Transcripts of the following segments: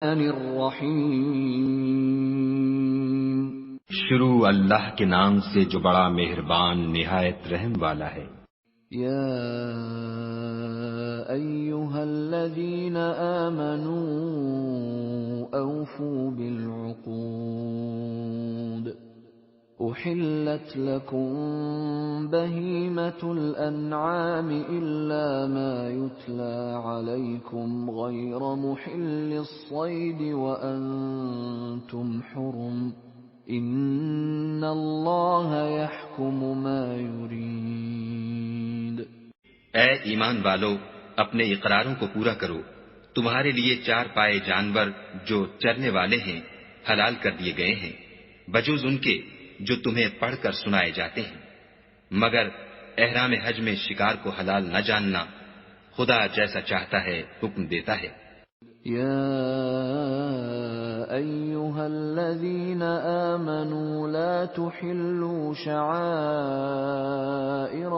الرحیم. شروع اللہ کے نام سے جو بڑا مہربان نہایت رحم والا ہے. یا ایھا الذین آمنوا اوفوا بالعقود احلت لکم بہیمة الانعام الا ما یتلی علیکم غیر محل الصید وانتم حرم ان اللہ یحکم ما یرید. اے ایمان والو، اپنے اقراروں کو پورا کرو. تمہارے لیے 4 پائے جانور جو چرنے والے ہیں حلال کر دیے گئے ہیں، بجوز ان کے جو تمہیں پڑھ کر سنائے جاتے ہیں، مگر احرام حج میں شکار کو حلال نہ جاننا. خدا جیسا چاہتا ہے حکم دیتا ہے. یا ایھا الذین آمنوا لا تحلوا شعائر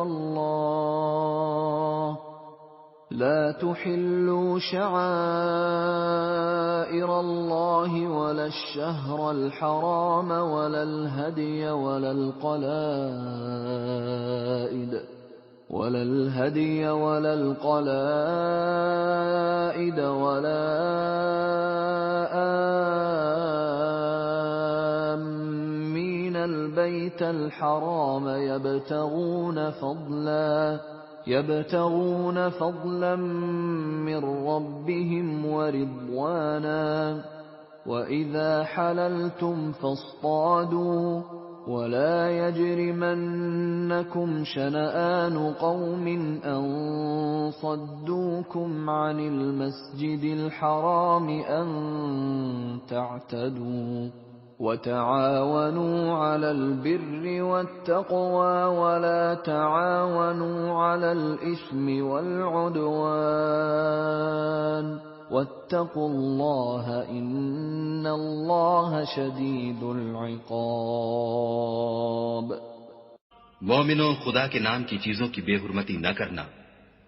اللہ ولا الشهر الحرام ولا الهدي ولا القلائد ولا آمين البيت الحرام يبتغون فضلا من ربهم ورضوانا وإذا حللتم فاصطادوا ولا يجرمنكم شنآن قوم أن صدوكم عن المسجد الحرام أن تعتدوا وتعاونوا على البر والتقوى ولا تعاونوا على الإثم والعدوان واتقوا اللہ ان اللہ شدید العقاب. مومنوں، خدا کے نام کی چیزوں کی بے حرمتی نہ کرنا،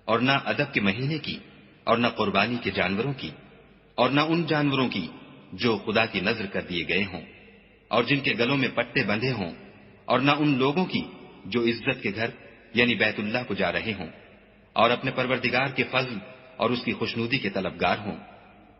اور نہ ادب کے مہینے کی، اور نہ قربانی کے جانوروں کی، اور نہ ان جانوروں کی جو خدا کی نذر کر دیے گئے ہوں اور جن کے گلوں میں پٹے بندھے ہوں، اور نہ ان لوگوں کی جو عزت کے گھر یعنی بیت اللہ کو جا رہے ہوں اور اپنے پروردگار کے فضل اور اس کی خوشنودی کے طلبگار ہوں.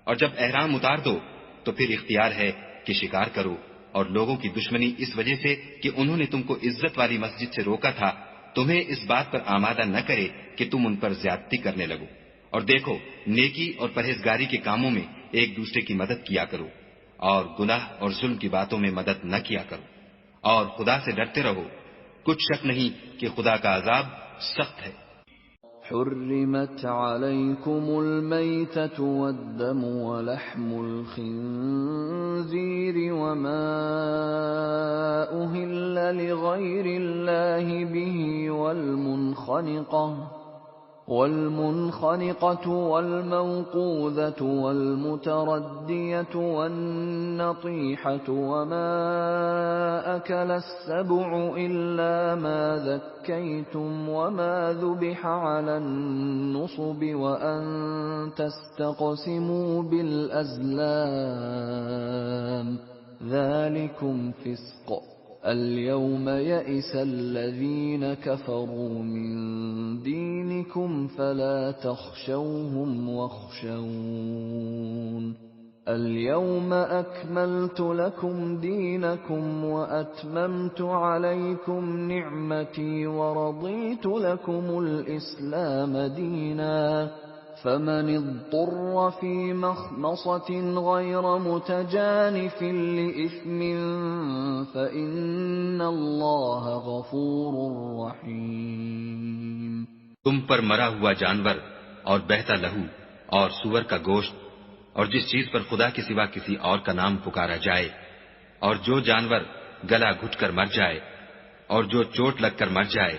اور جب احرام اتار دو تو پھر اختیار ہے کہ شکار کرو، اور لوگوں کی دشمنی اس وجہ سے کہ انہوں نے تم کو عزت والی مسجد سے روکا تھا تمہیں اس بات پر آمادہ نہ کرے کہ تم ان پر زیادتی کرنے لگو. اور دیکھو، نیکی اور پرہیزگاری کے کاموں میں ایک دوسرے کی مدد کیا کرو، اور گناہ اور ظلم کی باتوں میں مدد نہ کیا کرو، اور خدا سے ڈرتے رہو. کچھ شک نہیں کہ خدا کا عذاب سخت ہے. حرمت عليكم الميتة والدم ولحم الخنزير وما أهل لغير الله به والمنخنقة والموقوذة والمتردية والنطيحة وما أكل السبع إلا ما ذكيتم وما ذبح على النصب وأن تستقسموا بالأزلام ذلكم فسق. اليوم يئس الذين كفروا من دينكم فلا تخشوهم واخشون. اليوم أكملت لكم دينكم وأتممت عليكم نعمتي ورضيت لكم الإسلام دينا. فمن اضطر في مخمصة غير متجانف لإثم فإن الله غفور رحيم. تم پر مرا ہوا جانور اور بہتا لہو اور سور کا گوشت اور جس چیز پر خدا کے سوا کسی اور کا نام پکارا جائے، اور جو جانور گلا گھٹ کر مر جائے، اور جو چوٹ لگ کر مر جائے،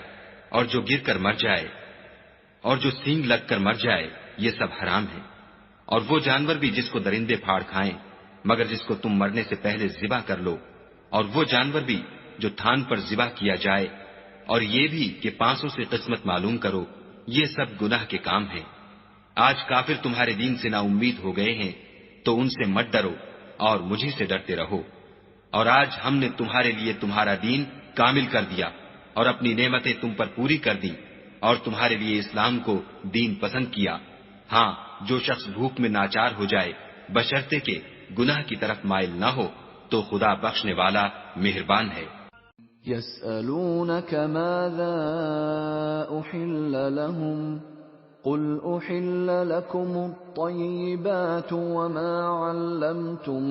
اور جو گر کر مر جائے، اور جو سینگ لگ کر مر جائے، یہ سب حرام ہے. اور وہ جانور بھی جس کو درندے پھاڑ کھائیں مگر جس کو تم مرنے سے پہلے ذبح کر لو، اور وہ جانور بھی جو تھان پر ذبح کیا جائے، اور یہ بھی کہ 500 سے قسمت معلوم کرو، یہ سب گناہ کے کام ہیں. آج کافر تمہارے دین سے نا امید ہو گئے ہیں تو ان سے مت ڈرو اور مجھے سے ڈرتے رہو۔ اور آج ہم نے تمہارے لیے تمہارا دین کامل کر دیا اور اپنی نعمتیں تم پر پوری کر دی اور تمہارے لیے اسلام کو دین پسند کیا۔ ہاں، جو شخص بھوک میں ناچار ہو جائے بشرطے کہ گناہ کی طرف مائل نہ ہو تو خدا بخشنے والا مہربان ہے۔ يسألونك ماذا أحل لهم قل أحل لكم الطيبات وما علمتم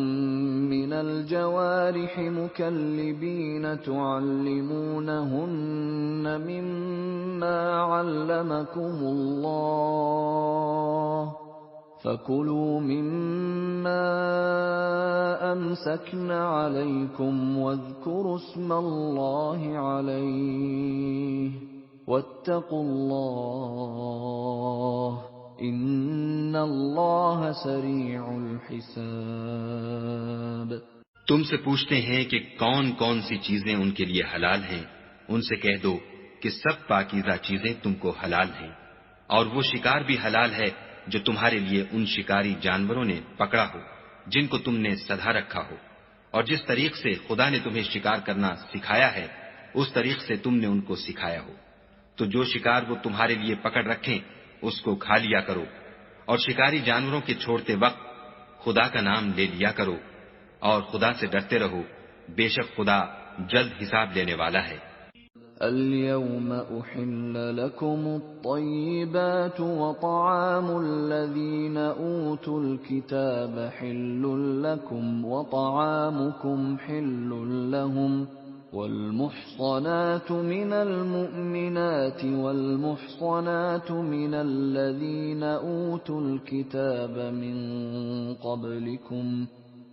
من الجوارح مكلبين تعلمونهن مما علمكم الله فَكُلُوا مِمَّا أَمْسَكْنَ عَلَيْكُمْ وَاذْكُرُوا اسْمَ اللَّهِ عَلَيْهِ وَاتَّقُوا اللَّهَ إِنَّ اللَّهَ سَرِيعُ الْحِسَابِ۔ تم سے پوچھتے ہیں کہ کون کون سی چیزیں ان کے لیے حلال ہیں، ان سے کہہ دو کہ سب پاکیزہ چیزیں تم کو حلال ہیں، اور وہ شکار بھی حلال ہے جو تمہارے لیے ان شکاری جانوروں نے پکڑا ہو جن کو تم نے سدھا رکھا ہو، اور جس طریق سے خدا نے تمہیں شکار کرنا سکھایا ہے اس طریق سے تم نے ان کو سکھایا ہو۔ تو جو شکار وہ تمہارے لیے پکڑ رکھیں اس کو کھا لیا کرو، اور شکاری جانوروں کے چھوڑتے وقت خدا کا نام لے لیا کرو، اور خدا سے ڈرتے رہو، بے شک خدا جلد حساب لینے والا ہے۔ اليوم أحل لكم الطيبات وطعام الذين أوتوا الكتاب حل لكم وطعامكم حل لهم والمحصنات من المؤمنات والمحصنات من الذين أوتوا الكتاب من قبلكم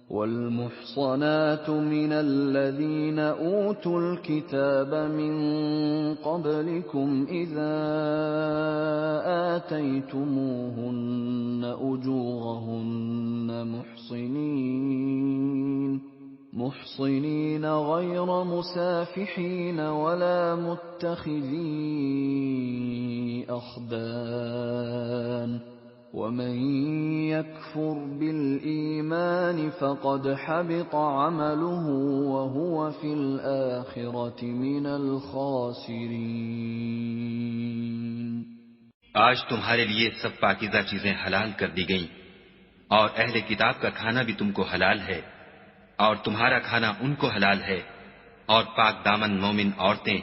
والمحصنات من الذين أوتوا الكتاب من قبلكم إذا آتيتموهن أجورهن محصنين غير مسافحين ولا متخذي أخدان ومن يكفر بالإيمان فقد حبط عمله وهو في الآخرة من الخاسرين۔ آج تمہارے لیے سب پاکیزہ چیزیں حلال کر دی گئیں، اور اہل کتاب کا کھانا بھی تم کو حلال ہے، اور تمہارا کھانا ان کو حلال ہے، اور پاک دامن مومن عورتیں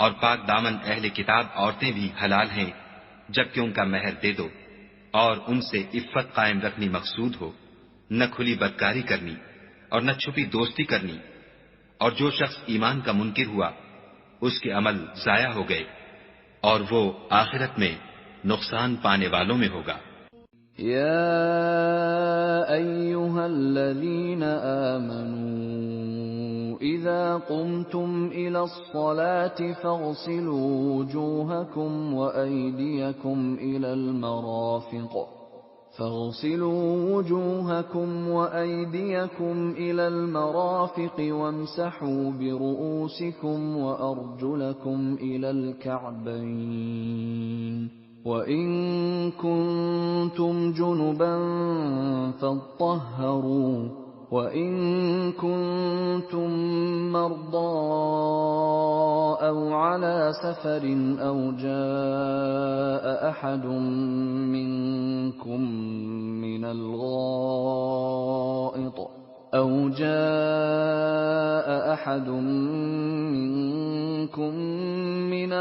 اور پاک دامن اہل کتاب عورتیں بھی حلال ہیں جبکہ ان کا مہر دے دو، اور ان سے عفت قائم رکھنی مقصود ہو، نہ کھلی بدکاری کرنی اور نہ چھپی دوستی کرنی، اور جو شخص ایمان کا منکر ہوا اس کے عمل ضائع ہو گئے اور وہ آخرت میں نقصان پانے والوں میں ہوگا۔ یا ایھا الذین آمنوا اذا قمتم الى الصلاة فاغسلوا وجوهكم وأيديكم إلى المرافق وامسحوا برؤوسكم وأرجلكم إلى الكعبين وإن كنتم جنبا فاطهروا وَإِن كُنتُم مَّرْضَىٰ أَوْ عَلَىٰ سَفَرٍ أَوْ جَاءَ أَحَدٌ مِّنكُم مِّنَ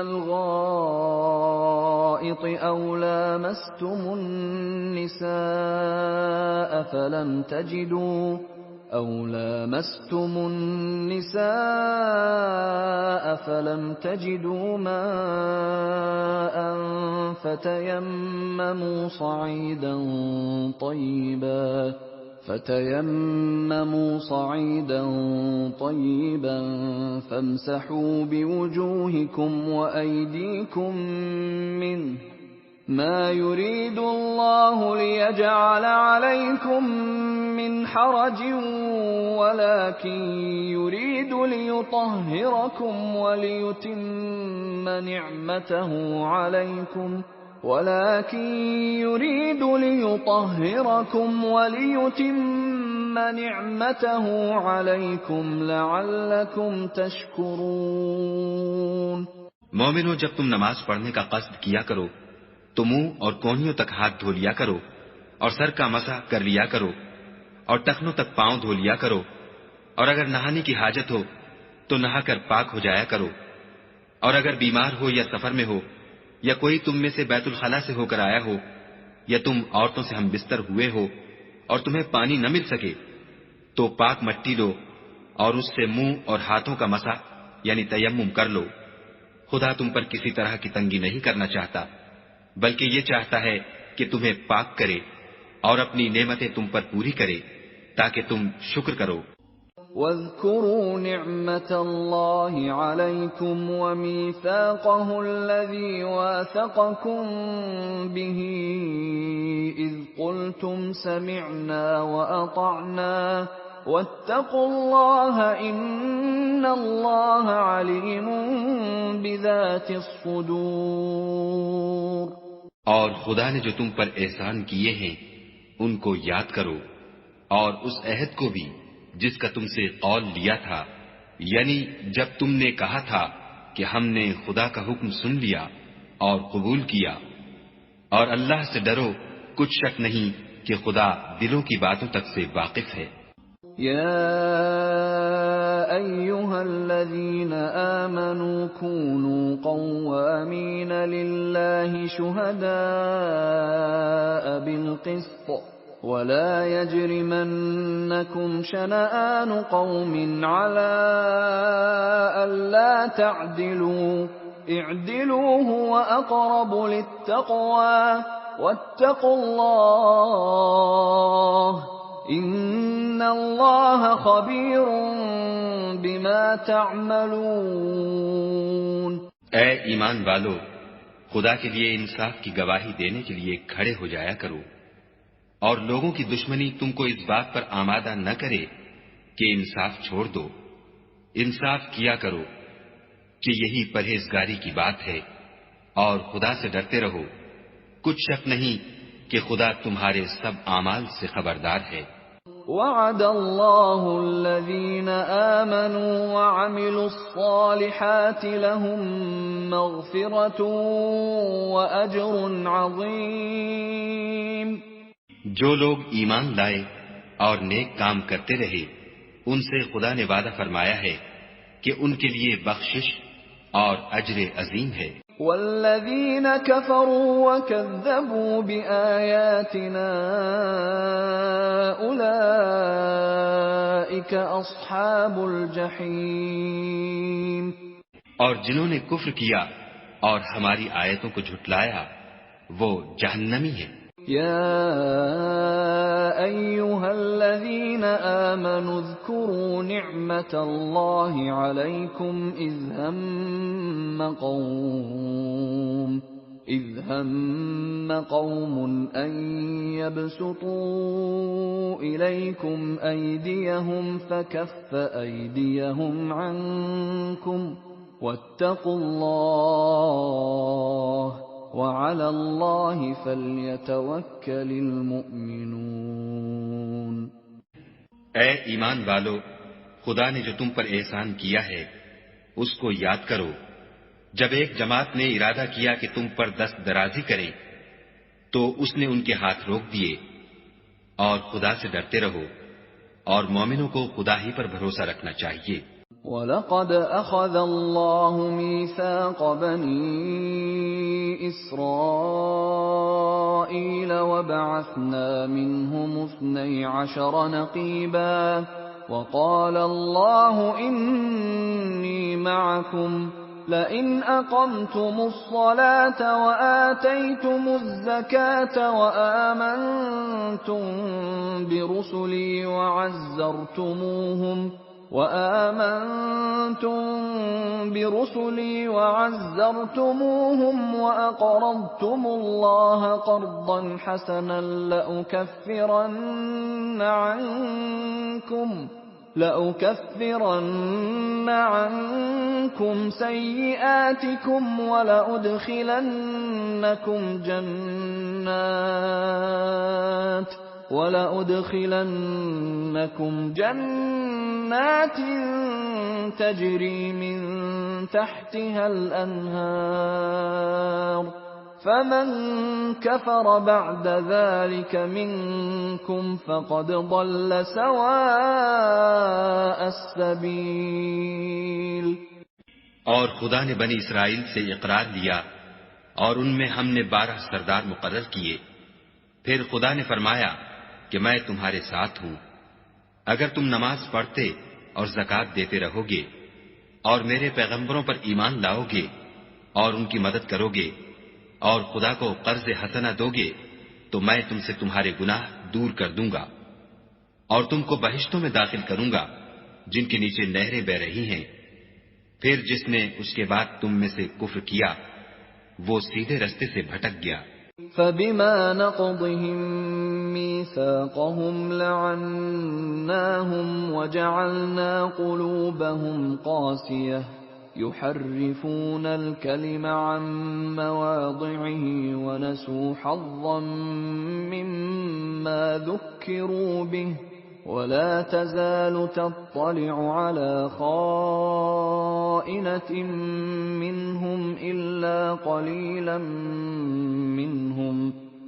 الْغَائِطِ أَوْ لَامَسْتُمُ النِّسَاءَ فَلَمْ تَجِدُوا مَاءً فتيمموا صعيدا طيبا فامسحوا بوجوهكم وأيديكم منه ما يريد الله ليجعل عليكم من حرج ولكن يريد ليطهركم وليتم نعمته عليكم وَلَكِنْ يُرِيدُ لِيُطَهِّرَكُمْ وَلِيُتِمَّ نِعْمَتَهُ عَلَيْكُمْ لَعَلَّكُمْ تَشْكُرُونَ۔ مومنو، جب تم نماز پڑھنے کا قصد کیا کرو تو منہ اور کونیوں تک ہاتھ دھو لیا کرو، اور سر کا مسح کر لیا کرو، اور ٹخنوں تک پاؤں دھو لیا کرو، اور اگر نہانے کی حاجت ہو تو نہا کر پاک ہو جایا کرو، اور اگر بیمار ہو یا سفر میں ہو، یا کوئی تم میں سے بیت الخلا سے ہو کر آیا ہو، یا تم عورتوں سے ہم بستر ہوئے ہو اور تمہیں پانی نہ مل سکے، تو پاک مٹی لو اور اس سے منہ اور ہاتھوں کا مسح یعنی تیمم کر لو۔ خدا تم پر کسی طرح کی تنگی نہیں کرنا چاہتا، بلکہ یہ چاہتا ہے کہ تمہیں پاک کرے اور اپنی نعمتیں تم پر پوری کرے تاکہ تم شکر کرو۔ وَاذْكُرُوا نِعْمَةَ اللَّهِ عَلَيْكُمْ وَمِيثَاقَهُ الَّذِي وَاثَقَكُم بِهِ إِذْ قُلْتُمْ سَمِعْنَا وَأَطَعْنَا وَاتَّقُوا اللَّهَ إِنَّ اللَّهَ عَلِيمٌ بِذَاتِ الصُّدُورِ۔ اور خدا نے جو تم پر احسان کیے ہیں ان کو یاد کرو، اور اس عہد کو بھی جس کا تم سے قول لیا تھا، یعنی جب تم نے کہا تھا کہ ہم نے خدا کا حکم سن لیا اور قبول کیا، اور اللہ سے ڈرو، کچھ شک نہیں کہ خدا دلوں کی باتوں تک سے واقف ہے۔ يَا أَيُّهَا الَّذِينَ آمَنُوا كُونُوا قَوَّامِينَ لِلَّهِ شُهَدَاءَ بِالْقِسْطِ وَلَا يَجْرِمَنَّكُمْ شَنَآنُ قَوْمٍ عَلَىٰ أَلَّا تَعْدِلُوا اعْدِلُوا هُوَ أَقْرَبُ لِلتَّقْوَىٰ وَاتَّقُوا اللَّهَ ان اللہ خبیر بما تعملون۔ اے ایمان والو، خدا کے لیے انصاف کی گواہی دینے کے لیے کھڑے ہو جایا کرو، اور لوگوں کی دشمنی تم کو اس بات پر آمادہ نہ کرے کہ انصاف چھوڑ دو۔ انصاف کیا کرو کہ یہی پرہیزگاری کی بات ہے، اور خدا سے ڈرتے رہو، کچھ شک نہیں کہ خدا تمہارے سب اعمال سے خبردار ہے۔ وعد اللہ الذین آمنوا وعملوا الصالحات لهم مغفرة واجر عظیم۔ جو لوگ ایمان لائے اور نیک کام کرتے رہے، ان سے خدا نے وعدہ فرمایا ہے کہ ان کے لیے بخشش اور اجر عظیم ہے۔ والذین کفروا وکذبوا بآیاتنا اولئک اصحاب الجحیم۔ اور جنہوں نے کفر کیا اور ہماری آیتوں کو جھٹلایا وہ جہنمی ہیں۔ یا ایھا الذین آمنوا اذکروا نعمت اللہ علیکم اذ ہم قوم ان یبسطوا الیکم ایدیہم فکف ایدیہم عنکم واتقوا اللہ وعلى الله فليتوكل المؤمنون۔ اے ایمان والو، خدا نے جو تم پر احسان کیا ہے اس کو یاد کرو، جب ایک جماعت نے ارادہ کیا کہ تم پر دست درازی کرے تو اس نے ان کے ہاتھ روک دیے، اور خدا سے ڈرتے رہو، اور مومنوں کو خدا ہی پر بھروسہ رکھنا چاہیے۔ وَلَقَدْ أَخَذَ اللَّهُ مِيثَاقَ بَنِي إِسْرَائِيلَ وَبَعَثْنَا مِنْهُمُ 12 نَقِيبًا وَقَالَ اللَّهُ إِنِّي مَعَكُمْ لَئِنْ أَقَمْتُمُ الصَّلَاةَ وَآتَيْتُمُ الزَّكَاةَ وَآمَنْتُمْ برسلي وعزرتموهم وأقرضتم الله قرضا حسنا لَأُكَفِّرَنَّ عَنكُمْ سَيِّئَاتِكُمْ وَلَأُدْخِلَنَّكُمْ جَنَّاتٍ تَجْرِي مِن تَحْتِهَا الْأَنْهَارُ فَمَن كَفَرَ بَعْدَ ذَلِكَ مِنكُمْ فَقَدْ ضَلَّ سَوَاءَ السَّبِيلِ۔ اور خدا نے بنی اسرائیل سے اقرار لیا اور ان میں ہم نے 12 سردار مقرر کیے۔ پھر خدا نے فرمایا کہ میں تمہارے ساتھ ہوں، اگر تم نماز پڑھتے اور زکوٰۃ دیتے رہو گے اور میرے پیغمبروں پر ایمان لاؤ گے اور ان کی مدد کرو گے اور خدا کو قرض حسنہ دو گے تو میں تم سے تمہارے گناہ دور کر دوں گا اور تم کو بہشتوں میں داخل کروں گا جن کے نیچے نہریں بہ رہی ہیں۔ پھر جس نے اس کے بعد تم میں سے کفر کیا وہ سیدھے رستے سے بھٹک گیا۔ فَبِمَا نَقْضِهِم مِّيثَاقَهُمْ لَعَنَّاهُمْ وَجَعَلْنَا قُلُوبَهُمْ قَاسِيَةً يُحَرِّفُونَ الْكَلِمَ عَن مَّوَاضِعِهِ وَنَسُوا حَظًّا مِّمَّا ذُكِّرُوا بِهِ وَلَا تَزَالُ تَطَّلِعُ عَلَىٰ خَائِنَةٍ مِّنْهُمْ إِلَّا قَلِيلًا مِّنْهُمْ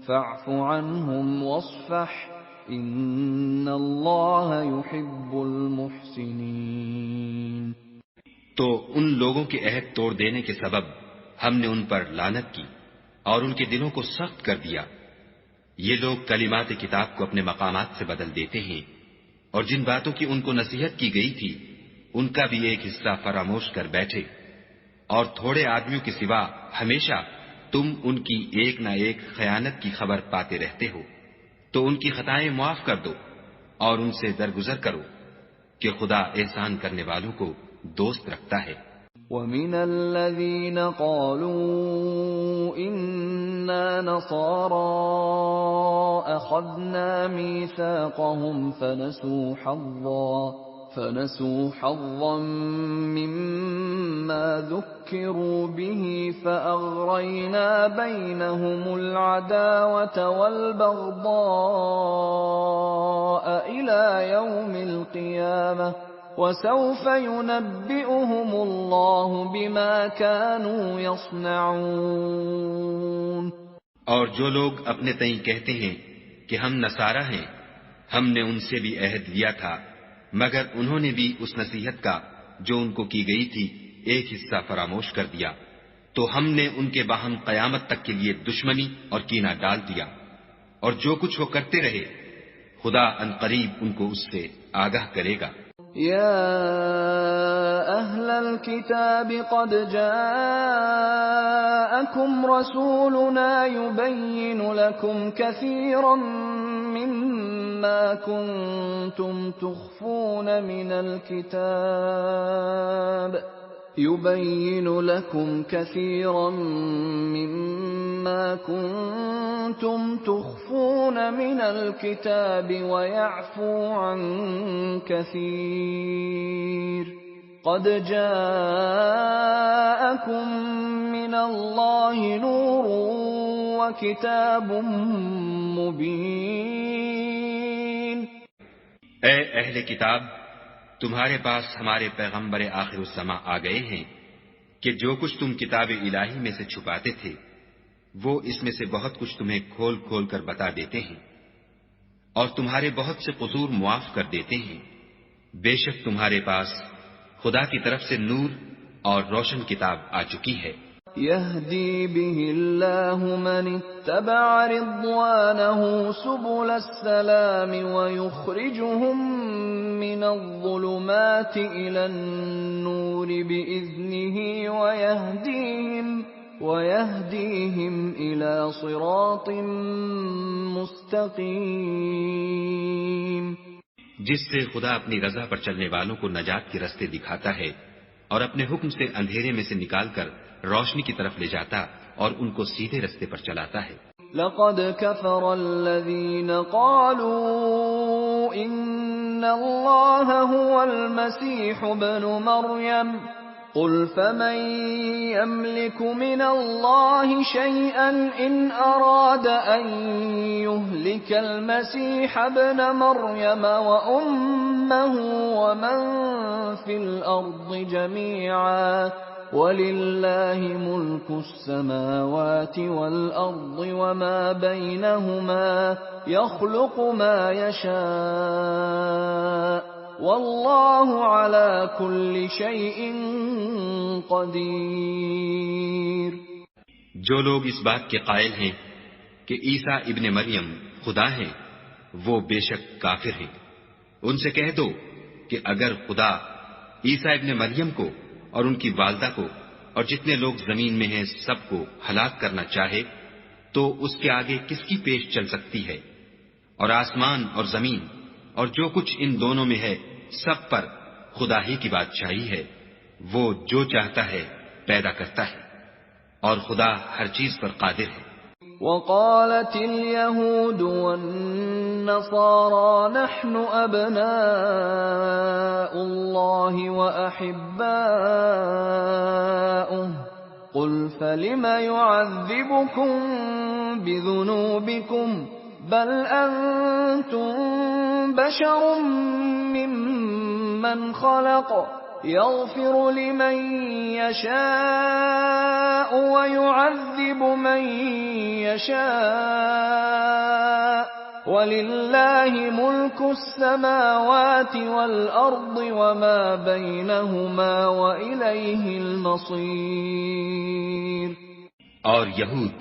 فَاعْفُ عَنْهُمْ وَاصْفَحْ إِنَّ اللَّهَ يُحِبُّ الْمُحْسِنِينَ۔ تو ان لوگوں کے عہد توڑ دینے کے سبب ہم نے ان پر لعنت کی اور ان کے دلوں کو سخت کر دیا۔ یہ لوگ کلمات کتاب کو اپنے مقامات سے بدل دیتے ہیں اور جن باتوں کی ان کو نصیحت کی گئی تھی ان کا بھی ایک حصہ فراموش کر بیٹھے، اور تھوڑے آدمیوں کے سوا ہمیشہ تم ان کی ایک نہ ایک خیانت کی خبر پاتے رہتے ہو، تو ان کی خطائیں معاف کر دو اور ان سے درگزر کرو کہ خدا احسان کرنے والوں کو دوست رکھتا ہے۔ وَمِنَ الَّذِينَ قَالُوا إِنَّا نَصَارَىٰ أَخَذْنَا مِيثَاقَهُمْ فَنَسُوا حَظًّا مِّمَّا ذُكِّرُوا بِهِ فَأَغْرَيْنَا بَيْنَهُمُ الْعَدَاوَةَ وَالْبَغْضَاءَ إِلَىٰ يَوْمِ الْقِيَامَةِ وَسَوْفَ يُنَبِّئُهُمُ اللَّهُ بِمَا كَانُوا يَصْنَعُونَ۔ اور جو لوگ اپنے تئیں کہتے ہیں کہ ہم نصارہ ہیں، ہم نے ان سے بھی عہد لیا تھا، مگر انہوں نے بھی اس نصیحت کا جو ان کو کی گئی تھی ایک حصہ فراموش کر دیا، تو ہم نے ان کے باہم قیامت تک کے لیے دشمنی اور کینہ ڈال دیا، اور جو کچھ وہ کرتے رہے خدا عنقریب ان کو اس سے آگاہ کرے گا۔ يَا أَهْلَ الْكِتَابِ قَدْ جَاءَكُمْ رَسُولُنَا يُبَيِّنُ لَكُمْ كَثِيرًا مِّمَّا كُنتُمْ تُخْفُونَ مِنَ الْكِتَابِ وَيَعْفُو عَن كَثِيرٍ قَدْ جَاءَكُم مِّنَ اللَّهِ نُورٌ وَكِتَابٌ مُّبِينٌ۔ اے اہل کتاب، تمہارے پاس ہمارے پیغمبر آخر الزماں آ گئے ہیں کہ جو کچھ تم کتاب الہی میں سے چھپاتے تھے وہ اس میں سے بہت کچھ تمہیں کھول کھول کر بتا دیتے ہیں اور تمہارے بہت سے قصور معاف کر دیتے ہیں۔ بے شک تمہارے پاس خدا کی طرف سے نور اور روشن کتاب آ چکی ہے۔ يَهْدِي بِهِ اللَّهُ مَنِ اتَّبَعَ رِضْوَانَهُ سُبُلَ السَّلَامِ وَيُخْرِجُهُم مِّنَ الظُّلُمَاتِ إِلَى النُّورِ بِإِذْنِهِ وَيَهْدِيهِمْ إِلَى صِرَاطٍ مُّسْتَقِيمٍ۔ جس سے خدا اپنی رضا پر چلنے والوں کو نجات کے رستے دکھاتا ہے اور اپنے حکم سے اندھیرے میں سے نکال کر روشنی کی طرف لے جاتا اور ان کو سیدھے رستے پر چلاتا ہے۔ لَقَدْ كَفَرَ الَّذِينَ قَالُوا إِنَّ الله هو المسيح ابن مريم قل فمن يملك من الله شيئا إن أراد أن يهلك المسيح ابن مريم وأمه ومن في الأرض جميعا وَلِلَّهِ مُلْكُ السَّمَاوَاتِ وَالْأَرْضِ وَمَا بَيْنَهُمَا يَخْلُقُ مَا يَشَاءُ وَاللَّهُ عَلَى كُلِّ شَيْءٍ قَدِيرٌ۔ جو لوگ اس بات کے قائل ہیں کہ عیسیٰ ابن مریم خدا ہیں وہ بے شک کافر ہیں۔ ان سے کہہ دو کہ اگر خدا عیسیٰ ابن مریم کو اور ان کی والدہ کو اور جتنے لوگ زمین میں ہیں سب کو ہلاک کرنا چاہے تو اس کے آگے کس کی پیش چل سکتی ہے؟ اور آسمان اور زمین اور جو کچھ ان دونوں میں ہے سب پر خدا ہی کی بادشاہی ہے۔ وہ جو چاہتا ہے پیدا کرتا ہے اور خدا ہر چیز پر قادر ہے۔ وقالت اليهود والنصارى نحن أبناء الله وأحباؤه قل فلم يعذبكم بذنوبكم بل أنتم بشر ممن خلق يغفر لمن يشاء ويعذب من يشاء ولله ملك السماوات والأرض وما بينهما وإليه المصير۔ اور یہود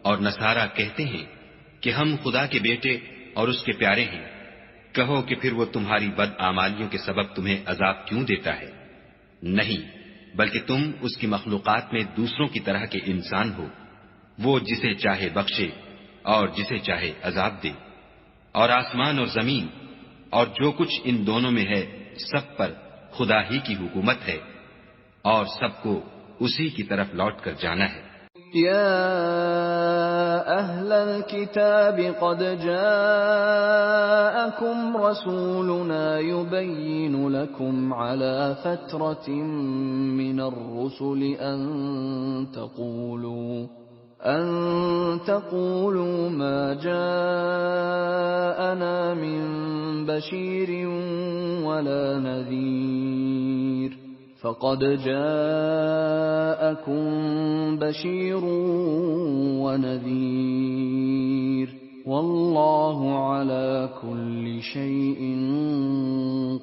اور نصارہ کہتے ہیں کہ ہم خدا کے بیٹے اور اس کے پیارے ہیں۔ کہو کہ پھر وہ تمہاری بد اعمالیوں کے سبب تمہیں عذاب کیوں دیتا ہے؟ نہیں، بلکہ تم اس کی مخلوقات میں دوسروں کی طرح کے انسان ہو۔ وہ جسے چاہے بخشے اور جسے چاہے عذاب دے۔ اور آسمان اور زمین اور جو کچھ ان دونوں میں ہے سب پر خدا ہی کی حکومت ہے اور سب کو اسی کی طرف لوٹ کر جانا ہے۔ يا أهل الكتاب قد جاءكم رسولنا يبين لكم على فترة من الرسل أن تقولوا ما جاءنا من بشير ولا نذير فقد جاءكم بشير ونذير والله على كل شيء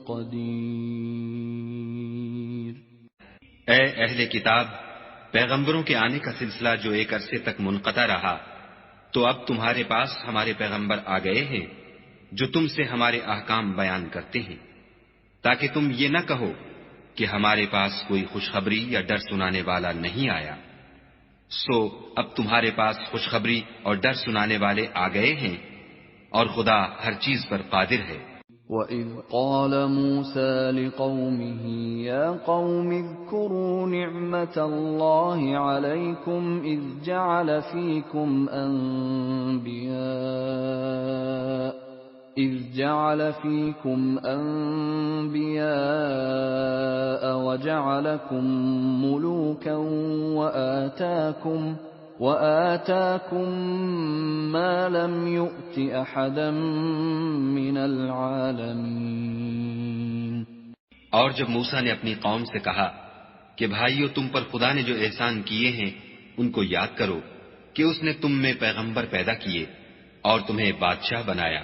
قدير۔ اے اہل کتاب، پیغمبروں کے آنے کا سلسلہ جو ایک عرصے تک منقطع رہا تو اب تمہارے پاس ہمارے پیغمبر آ گئے ہیں جو تم سے ہمارے احکام بیان کرتے ہیں، تاکہ تم یہ نہ کہو کہ ہمارے پاس کوئی خوشخبری یا ڈر سنانے والا نہیں آیا۔ سو اب تمہارے پاس خوشخبری اور ڈر سنانے والے آ گئے ہیں اور خدا ہر چیز پر قادر ہے۔ وَإِذْ قَالَ مُوسَى لِقَوْمِهِ يَا قَوْمِ اذْكُرُوا نِعْمَةَ اللَّهِ عَلَيْكُمْ إِذْ جَعَلَ فِيكُمْ أَنْبِيَاءَ وَجَعَلَكُمْ مُلُوكًا وَآتَاكُمْ مَا لَمْ يُؤْتِ أَحَدًا مِنَ الْعَالَمِينَ۔ اور جب موسیٰ نے اپنی قوم سے کہا کہ بھائیو، تم پر خدا نے جو احسان کیے ہیں ان کو یاد کرو کہ اس نے تم میں پیغمبر پیدا کیے اور تمہیں بادشاہ بنایا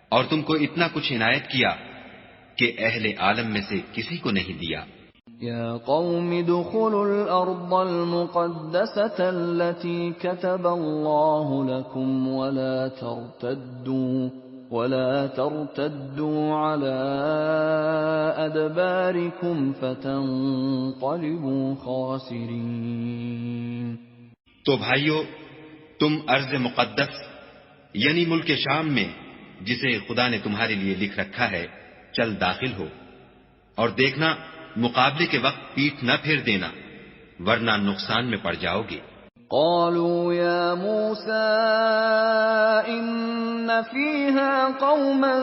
اور تم کو اتنا کچھ عنایت کیا کہ اہل عالم میں سے کسی کو نہیں دیا۔ يا قوم ادخلوا الأرض المقدسة التي كتب الله لكم ولا ترتدوا على أدباركم فتنقلبوا خاسرين۔ تو بھائیو، تم ارض مقدس یعنی ملک شام میں جسے خدا نے تمہارے لیے لکھ رکھا ہے چل داخل ہو، اور دیکھنا مقابلے کے وقت پیٹھ نہ پھیر دینا ورنہ نقصان میں پڑ جاؤ گے۔ قالوا يا موسى إن فيها قوما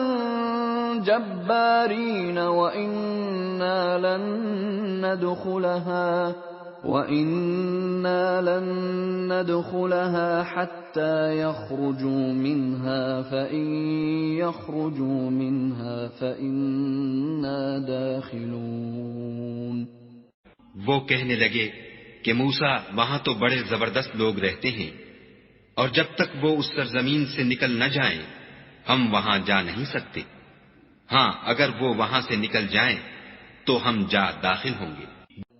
جبارين وإنا لن ندخلها حتى يخرجوا منها فإن يخرجوا منها فإنا داخلون. وہ کہنے لگے کہ موسیٰ وہاں تو بڑے زبردست لوگ رہتے ہیں، اور جب تک وہ اس سرزمین سے نکل نہ جائیں ہم وہاں جا نہیں سکتے. ہاں اگر وہ وہاں سے نکل جائیں تو ہم جا داخل ہوں گے.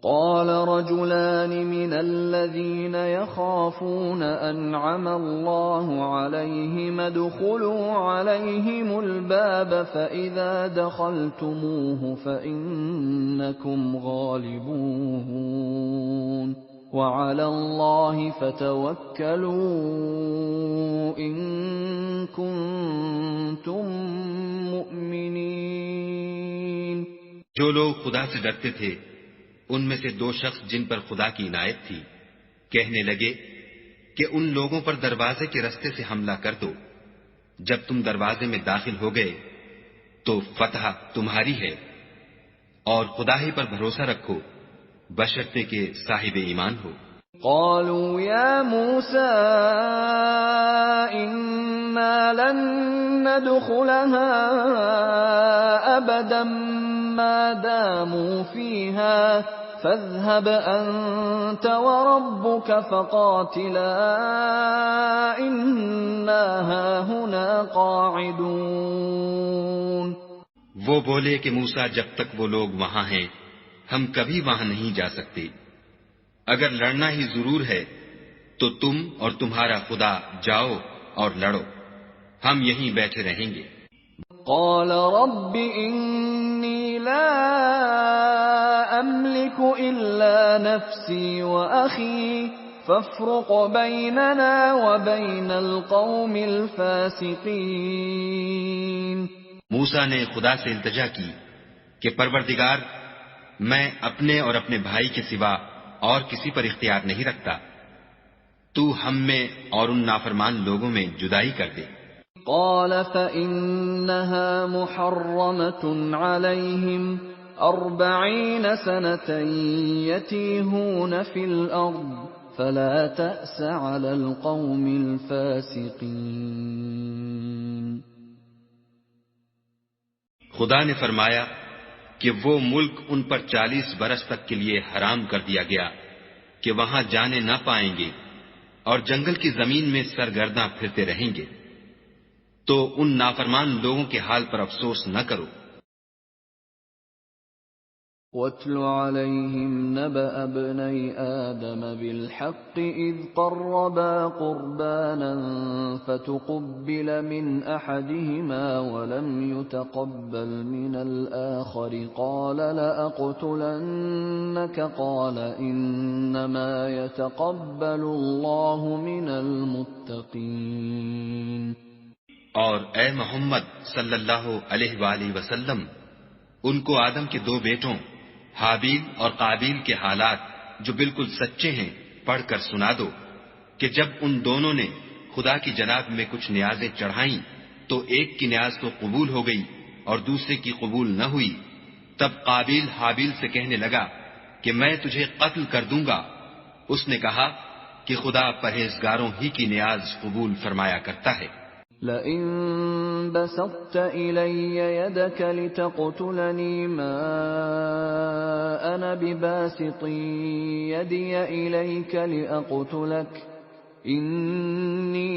قال رجلان من الذين يخافون أنعم الله عليهم ادخلوا عليهم الباب فإذا دخلتموه فإنكم غالبون وعلى الله فتوكلوا إن كنتم مؤمنين. جو لوگ خدا سے ڈرتے تھے ان میں سے دو شخص جن پر خدا کی عنایت تھی کہنے لگے کہ ان لوگوں پر دروازے کے رستے سے حملہ کر دو. جب تم دروازے میں داخل ہو گئے تو فتح تمہاری ہے، اور خدا ہی پر بھروسہ رکھو بشرطے کہ صاحب ایمان ہو. قالوا يا موسى إنا لن ندخلها أبدا ما داموا فيها فاذهب أنت وربك فقاتلا إنا هاهنا قاعدون. وہ بولے کہ موسیٰ جب تک وہ لوگ وہاں ہیں ہم کبھی وہاں نہیں جا سکتے. اگر لڑنا ہی ضرور ہے تو تم اور تمہارا خدا جاؤ اور لڑو، ہم یہیں بیٹھے رہیں گے. قال رب إني لا أملك إلا نفسي وأخي فافرق بيننا وبين القوم الفاسقين. موسیٰ نے خدا سے التجا کی کہ پروردگار میں اپنے اور اپنے بھائی کے سوا اور کسی پر اختیار نہیں رکھتا، تو ہم میں اور ان نافرمان لوگوں میں جدائی کر دے. قال فإنها محرمة عليهم 40 سنة يتيهون في الأرض فلا تأس على القوم الفاسقين. خدا نے فرمایا کہ وہ ملک ان پر 40 برس تک کے لیے حرام کر دیا گیا کہ وہاں جانے نہ پائیں گے اور جنگل کی زمین میں سرگرداں پھرتے رہیں گے. تو ان نافرمان لوگوں کے حال پر افسوس نہ کرو. وَاتْلُ عَلَيْهِمْ نَبَأَ ابْنَيْ آدَمَ بِالْحَقِّ إِذْ قَرَّبَا قُرْبَانًا فَتُقُبِّلَ مِنْ أَحَدِهِمَا وَلَمْ يُتَقَبَّلْ مِنَ الْآخَرِ قَالَ لَأَقْتُلَنَّكَ قَالَ إِنَّمَا يَتَقَبَّلُ اللَّهُ مِنَ الْمُتَّقِينَ. اور اے محمد صلی اللہ علیہ وآلہ وسلم ان کو آدم کے دو بیٹوں حابیل اور قابیل کے حالات جو بالکل سچے ہیں پڑھ کر سنا دو کہ جب ان دونوں نے خدا کی جناب میں کچھ نیازیں چڑھائیں تو ایک کی نیاز تو قبول ہو گئی اور دوسرے کی قبول نہ ہوئی. تب قابیل حابیل سے کہنے لگا کہ میں تجھے قتل کر دوں گا. اس نے کہا کہ خدا پرہیزگاروں ہی کی نیاز قبول فرمایا کرتا ہے. لئن بسطت إلي يدك لتقتلني ما أنا بباسط يدي إليك لأقتلك إني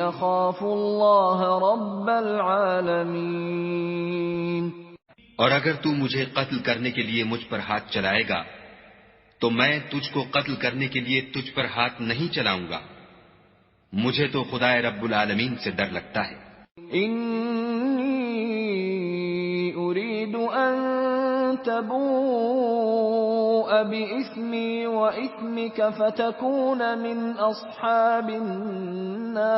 أخاف الله رب العالمين. اور اگر تو مجھے قتل کرنے کے لیے مجھ پر ہاتھ چلائے گا تو میں تجھ کو قتل کرنے کے لیے تجھ پر ہاتھ نہیں چلاؤں گا. مجھے تو خدا رب العالمین سے ڈر لگتا ہے. انی اريد ان تبوء باسمی واسمک فتکون من اصحاب النار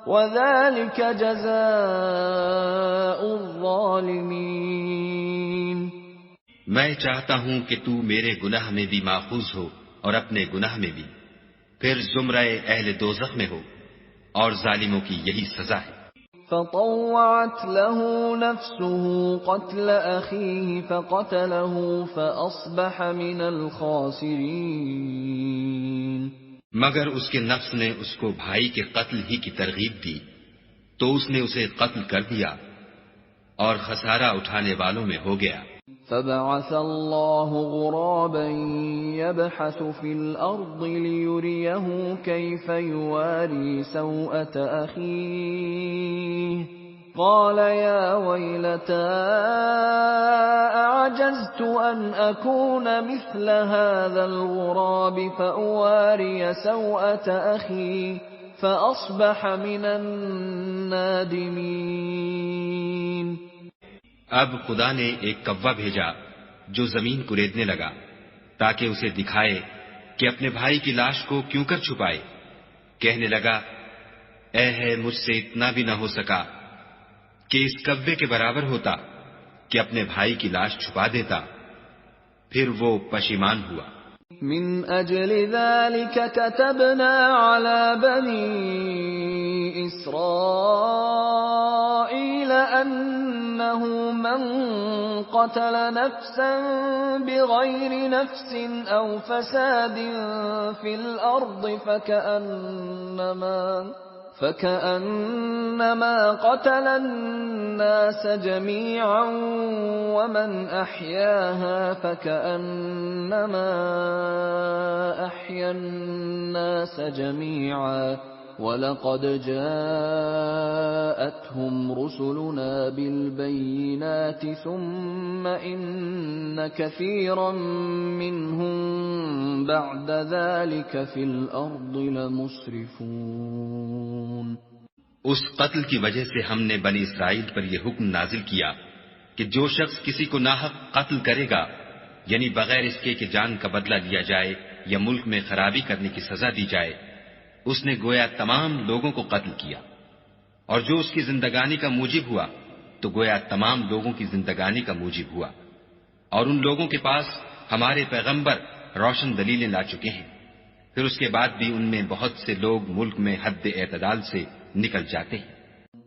وذلك جزاء الظالمین. میں چاہتا ہوں کہ تو میرے گناہ میں بھی ماخوذ ہو اور اپنے گناہ میں بھی، پھر زمرہ اہل دوزخ میں ہو، اور ظالموں کی یہی سزا ہے۔ فطوعت له نفسه قتل أخيه فقتله فأصبح من الخاسرين۔ مگر اس کے نفس نے اس کو بھائی کے قتل ہی کی ترغیب دی تو اس نے اسے قتل کر دیا اور خسارہ اٹھانے والوں میں ہو گیا۔ فبعث الله غرابا يبحث في الأرض ليريه كيف يواري سوءة أخيه قال يا ويلتى أعجزت أن أكون مثل هذا الغراب فأواري سوءة أخي فأصبح من النادمين۔ اب خدا نے ایک کوا بھیجا جو زمین کریدنے لگا تاکہ اسے دکھائے کہ اپنے بھائی کی لاش کو کیوں کر چھپائے۔ کہنے لگا اے ہے مجھ سے اتنا بھی نہ ہو سکا کہ اس کوے کے برابر ہوتا کہ اپنے بھائی کی لاش چھپا دیتا۔ پھر وہ پشیمان ہوا۔ من أجل ذلك كتبنا على بني إسرائيل أنه من قتل نفسا بغير نفس أو فساد في الأرض فكأنما قتل الناس جميعا ومن أحياها فكأنما أحيا الناس جميعا وَلَقَدْ جَاءَتْهُمْ رُسُلُنَا بِالْبَيِّنَاتِ ثُمَّ إِنَّ كَثِيرًا مِّنْهُمْ بَعْدَ ذَلِكَ فِي الْأَرْضِ لَمُسْرِفُونَ۔ اس قتل کی وجہ سے ہم نے بنی اسرائیل پر یہ حکم نازل کیا کہ جو شخص کسی کو ناحق قتل کرے گا، یعنی بغیر اس کے کہ جان کا بدلہ لیا جائے یا ملک میں خرابی کرنے کی سزا دی جائے، اس نے گویا تمام لوگوں کو قتل کیا، اور جو اس کی زندگانی کا موجب ہوا تو گویا تمام لوگوں کی زندگانی کا موجب ہوا۔ اور ان لوگوں کے پاس ہمارے پیغمبر روشن دلیلیں لا چکے ہیں، پھر اس کے بعد بھی ان میں بہت سے لوگ ملک میں حد اعتدال سے نکل جاتے ہیں۔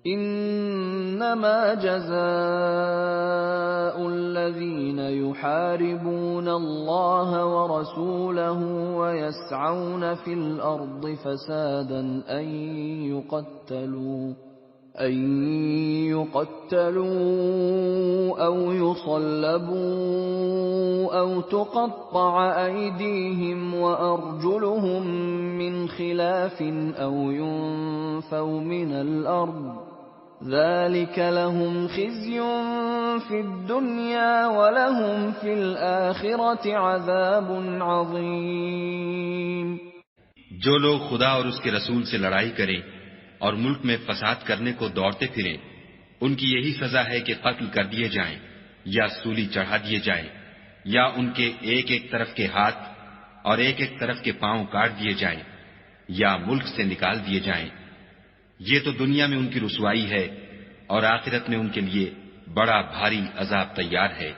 انما جزاء الذين يحاربون الله ورسوله ويسعون في الأرض فسادا أن يقتلوا أو يصلبوا أو تقطع أيديهم وأرجلهم من خلاف أو ينفوا من الأرض ذلك لهم خزي في الدنيا ولهم في الآخرة عذاب عظيم۔ جو لوگ خدا اور اس کے رسول سے لڑائی کریں اور ملک میں فساد کرنے کو دوڑتے پھریں، ان کی یہی سزا ہے کہ قتل کر دیے جائیں یا سولی چڑھا دیے جائیں یا ان کے ایک ایک طرف کے ہاتھ اور ایک ایک طرف کے پاؤں کاٹ دیے جائیں یا ملک سے نکال دیے جائیں۔ یہ تو دنیا میں ان کی رسوائی ہے اور آخرت میں ان کے لیے بڑا بھاری عذاب تیار ہے۔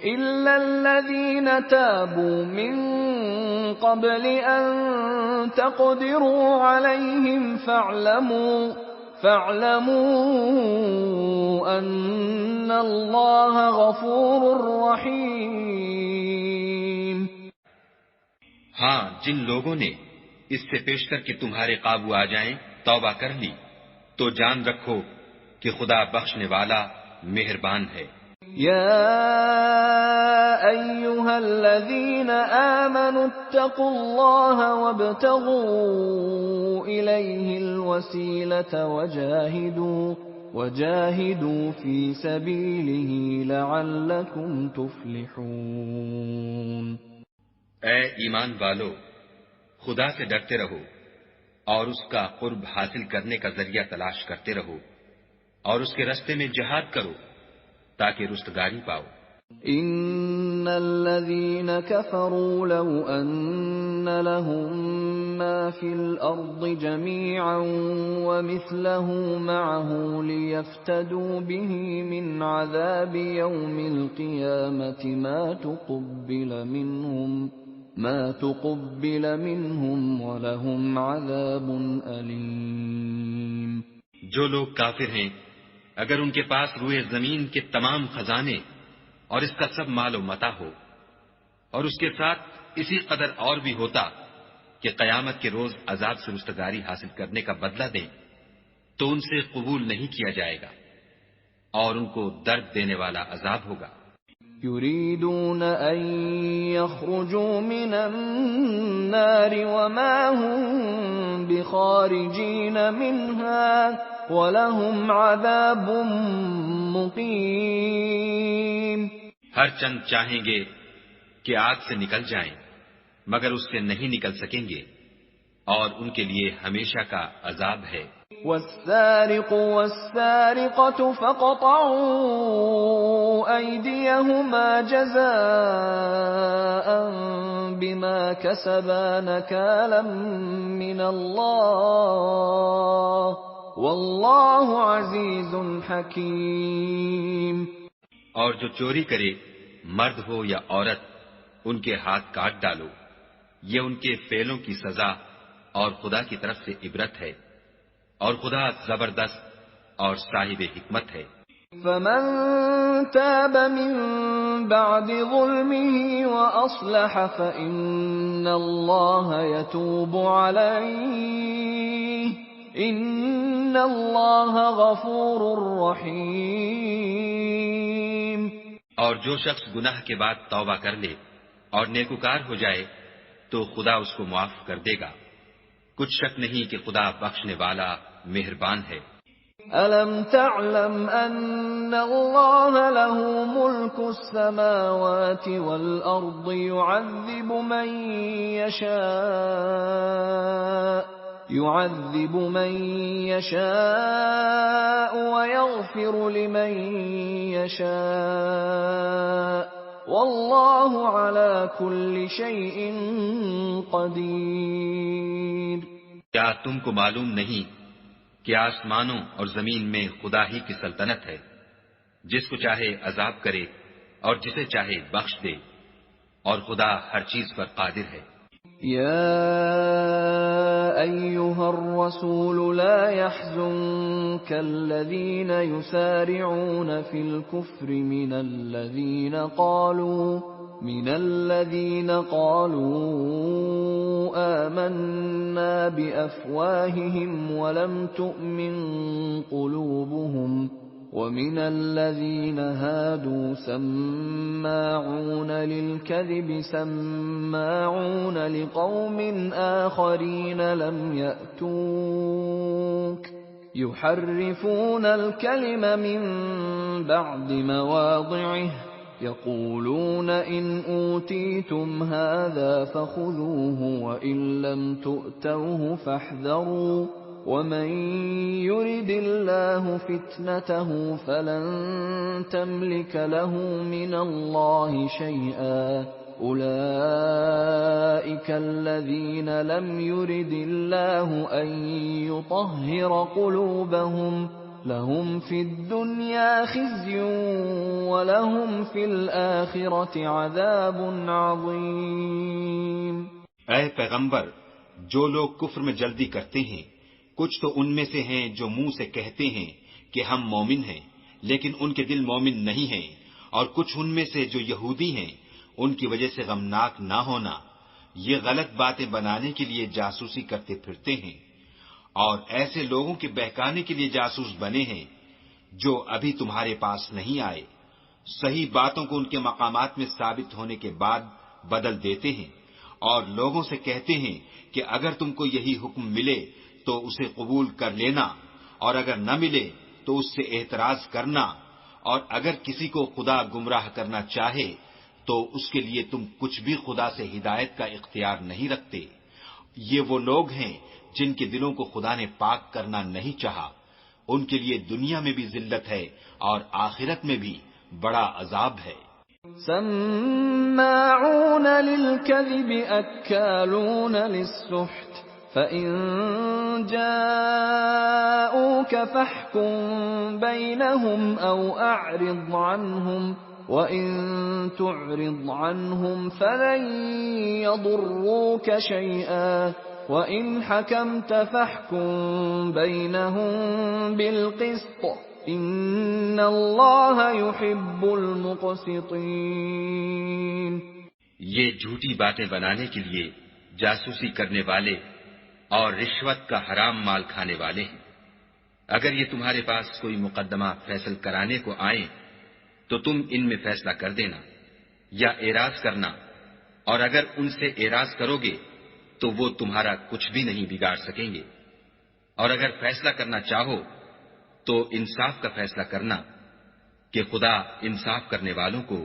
إِلَّا الَّذِينَ تَابُوا مِن قَبْلِ أَن تَقْدِرُوا عَلَيْهِمْ فَاعْلَمُوا أَنَّ اللَّهَ غَفُورٌ رَّحِيمٌ۔ ہاں، جن لوگوں نے اس سے پیشتر کہ تمہارے قابو آ جائیں توبہ کر لی تو جان رکھو کہ خدا بخشنے والا مہربان ہے۔ يا أيها الذين آمنوا اتقوا الله وابتغوا إليه الوسيلة وجاهدوا في سبيله لعلكم تفلحون۔ اے ایمان والو، خدا سے ڈرتے رہو اور اس کا قرب حاصل کرنے کا ذریعہ تلاش کرتے رہو اور اس کے رستے میں جہاد کرو تاکہ رستگاری پاؤ۔ ان الذين كفروا لو ان لهم ما في الارض جميعا ومثله معه ليفتدوا به من عذاب يوم القيامة ما تقبل منهم ولهم عذاب أليم۔ جو لوگ کافر ہیں اگر ان کے پاس روئے زمین کے تمام خزانے اور اس کا سب مال و متاع ہو اور اس کے ساتھ اسی قدر اور بھی ہوتا کہ قیامت کے روز عذاب سے رستگاری حاصل کرنے کا بدلہ دیں تو ان سے قبول نہیں کیا جائے گا اور ان کو درد دینے والا عذاب ہوگا۔ يريدون أن يخرجوا من النار وما هم بخارجين منها وَلَهُمْ عَذَابٌ مُقِيمٌ۔ ہر چند چاہیں گے کہ آگ سے نکل جائیں مگر اس سے نہیں نکل سکیں گے اور ان کے لیے ہمیشہ کا عذاب ہے۔ وَالسَّارِقُ وَالسَّارِقَةُ فَاقْطَعُوا أَيْدِيَهُمَا جَزَاءً بِمَا كَسَبَا نَكَالًا مِّنَ اللَّهِ وَاللَّهُ عَزِيزٌ حَكِيمٌ۔ اور جو چوری کرے مرد ہو یا عورت ان کے ہاتھ کاٹ ڈالو، یہ ان کے فعلوں کی سزا اور خدا کی طرف سے عبرت ہے، اور خدا زبردست اور صاحب حکمت ہے۔ فَمَن تَابَ مِن بَعْدِ ظُلْمِهِ وَأَصْلَحَ فَإِنَّ اللَّهَ يَتُوبُ عَلَيْهِ إِنَّ اللَّهَ غَفُورٌ رَّحِيمٌ۔ اور جو شخص گناہ کے بعد توبہ کر لے اور نیکوکار ہو جائے تو خدا اس کو معاف کر دے گا، کچھ شک نہیں کہ خدا بخشنے والا مہربان ہے۔ أَلَمْ تَعْلَمْ أَنَّ اللَّهَ لَهُ مُلْكُ السَّمَاوَاتِ وَالْأَرْضِ يُعَذِّبُ مَن يَشَاءُ وَيَغْفِرُ لِمَن يَشَاءُ وَاللَّهُ عَلَى كُلِّ شَيْءٍ قَدِيرٌ۔ کیا تم کو معلوم نہیں کہ آسمانوں اور زمین میں خدا ہی کی سلطنت ہے، جس کو چاہے عذاب کرے اور جسے چاہے بخش دے، اور خدا ہر چیز پر قادر ہے۔ يا أيها الرسول لا يحزنك الذين يسارعون في الكفر من الذين قالوا آمنا بأفواههم ولم تؤمن قلوبهم ومن الذين هادوا سماعون للكذب سماعون لقوم آخرين لم يأتوك يحرفون الكلم من بعد مواضعه يقولون إن أوتيتم هذا فخذوه وإن لم تؤتوه فاحذروا ومن يرد الله فتنته فلن تملك له من الله شيئا أولئك الذين لم يرد الله أن يطهر قلوبهم لهم في الدنيا خزي ولهم في الآخرة عذاب عظيم۔ اے پیغمبر، جو لوگ کفر میں جلدی کرتے ہیں کچھ تو ان میں سے ہیں جو منہ سے کہتے ہیں کہ ہم مومن ہیں لیکن ان کے دل مومن نہیں ہیں، اور کچھ ان میں سے جو یہودی ہیں ان کی وجہ سے غمناک نہ ہونا، یہ غلط باتیں بنانے کے لیے جاسوسی کرتے پھرتے ہیں اور ایسے لوگوں کے بہکانے کے لیے جاسوس بنے ہیں جو ابھی تمہارے پاس نہیں آئے، صحیح باتوں کو ان کے مقامات میں ثابت ہونے کے بعد بدل دیتے ہیں اور لوگوں سے کہتے ہیں کہ اگر تم کو یہی حکم ملے تو اسے قبول کر لینا اور اگر نہ ملے تو اس سے اعتراض کرنا، اور اگر کسی کو خدا گمراہ کرنا چاہے تو اس کے لیے تم کچھ بھی خدا سے ہدایت کا اختیار نہیں رکھتے۔ یہ وہ لوگ ہیں جن کے دلوں کو خدا نے پاک کرنا نہیں چاہا، ان کے لیے دنیا میں بھی ذلت ہے اور آخرت میں بھی بڑا عذاب ہے۔ سماعون للكذب أكالون للسحت فإن جاءوك فاحكم بينهم أو أعرض عنهم وَإِن تُعْرِضْ عَنْهُمْ فَلَن يَضُرُّوكَ شَيْئًا وَإِنْ حَكَمْتَ فَاحْكُم بَيْنَهُم بِالْقِسْطِ إِنَّ اللَّهَ يُحِبُّ الْمُقْسِطِينَ۔ یہ جھوٹی باتیں بنانے کے لیے جاسوسی کرنے والے اور رشوت کا حرام مال کھانے والے ہیں۔ اگر یہ تمہارے پاس کوئی مقدمہ فیصل کرانے کو آئیں تو تم ان میں فیصلہ کر دینا یا اعراض کرنا، اور اگر ان سے اعراض کرو گے تو وہ تمہارا کچھ بھی نہیں بگاڑ سکیں گے، اور اگر فیصلہ کرنا چاہو تو انصاف کا فیصلہ کرنا کہ خدا انصاف کرنے والوں کو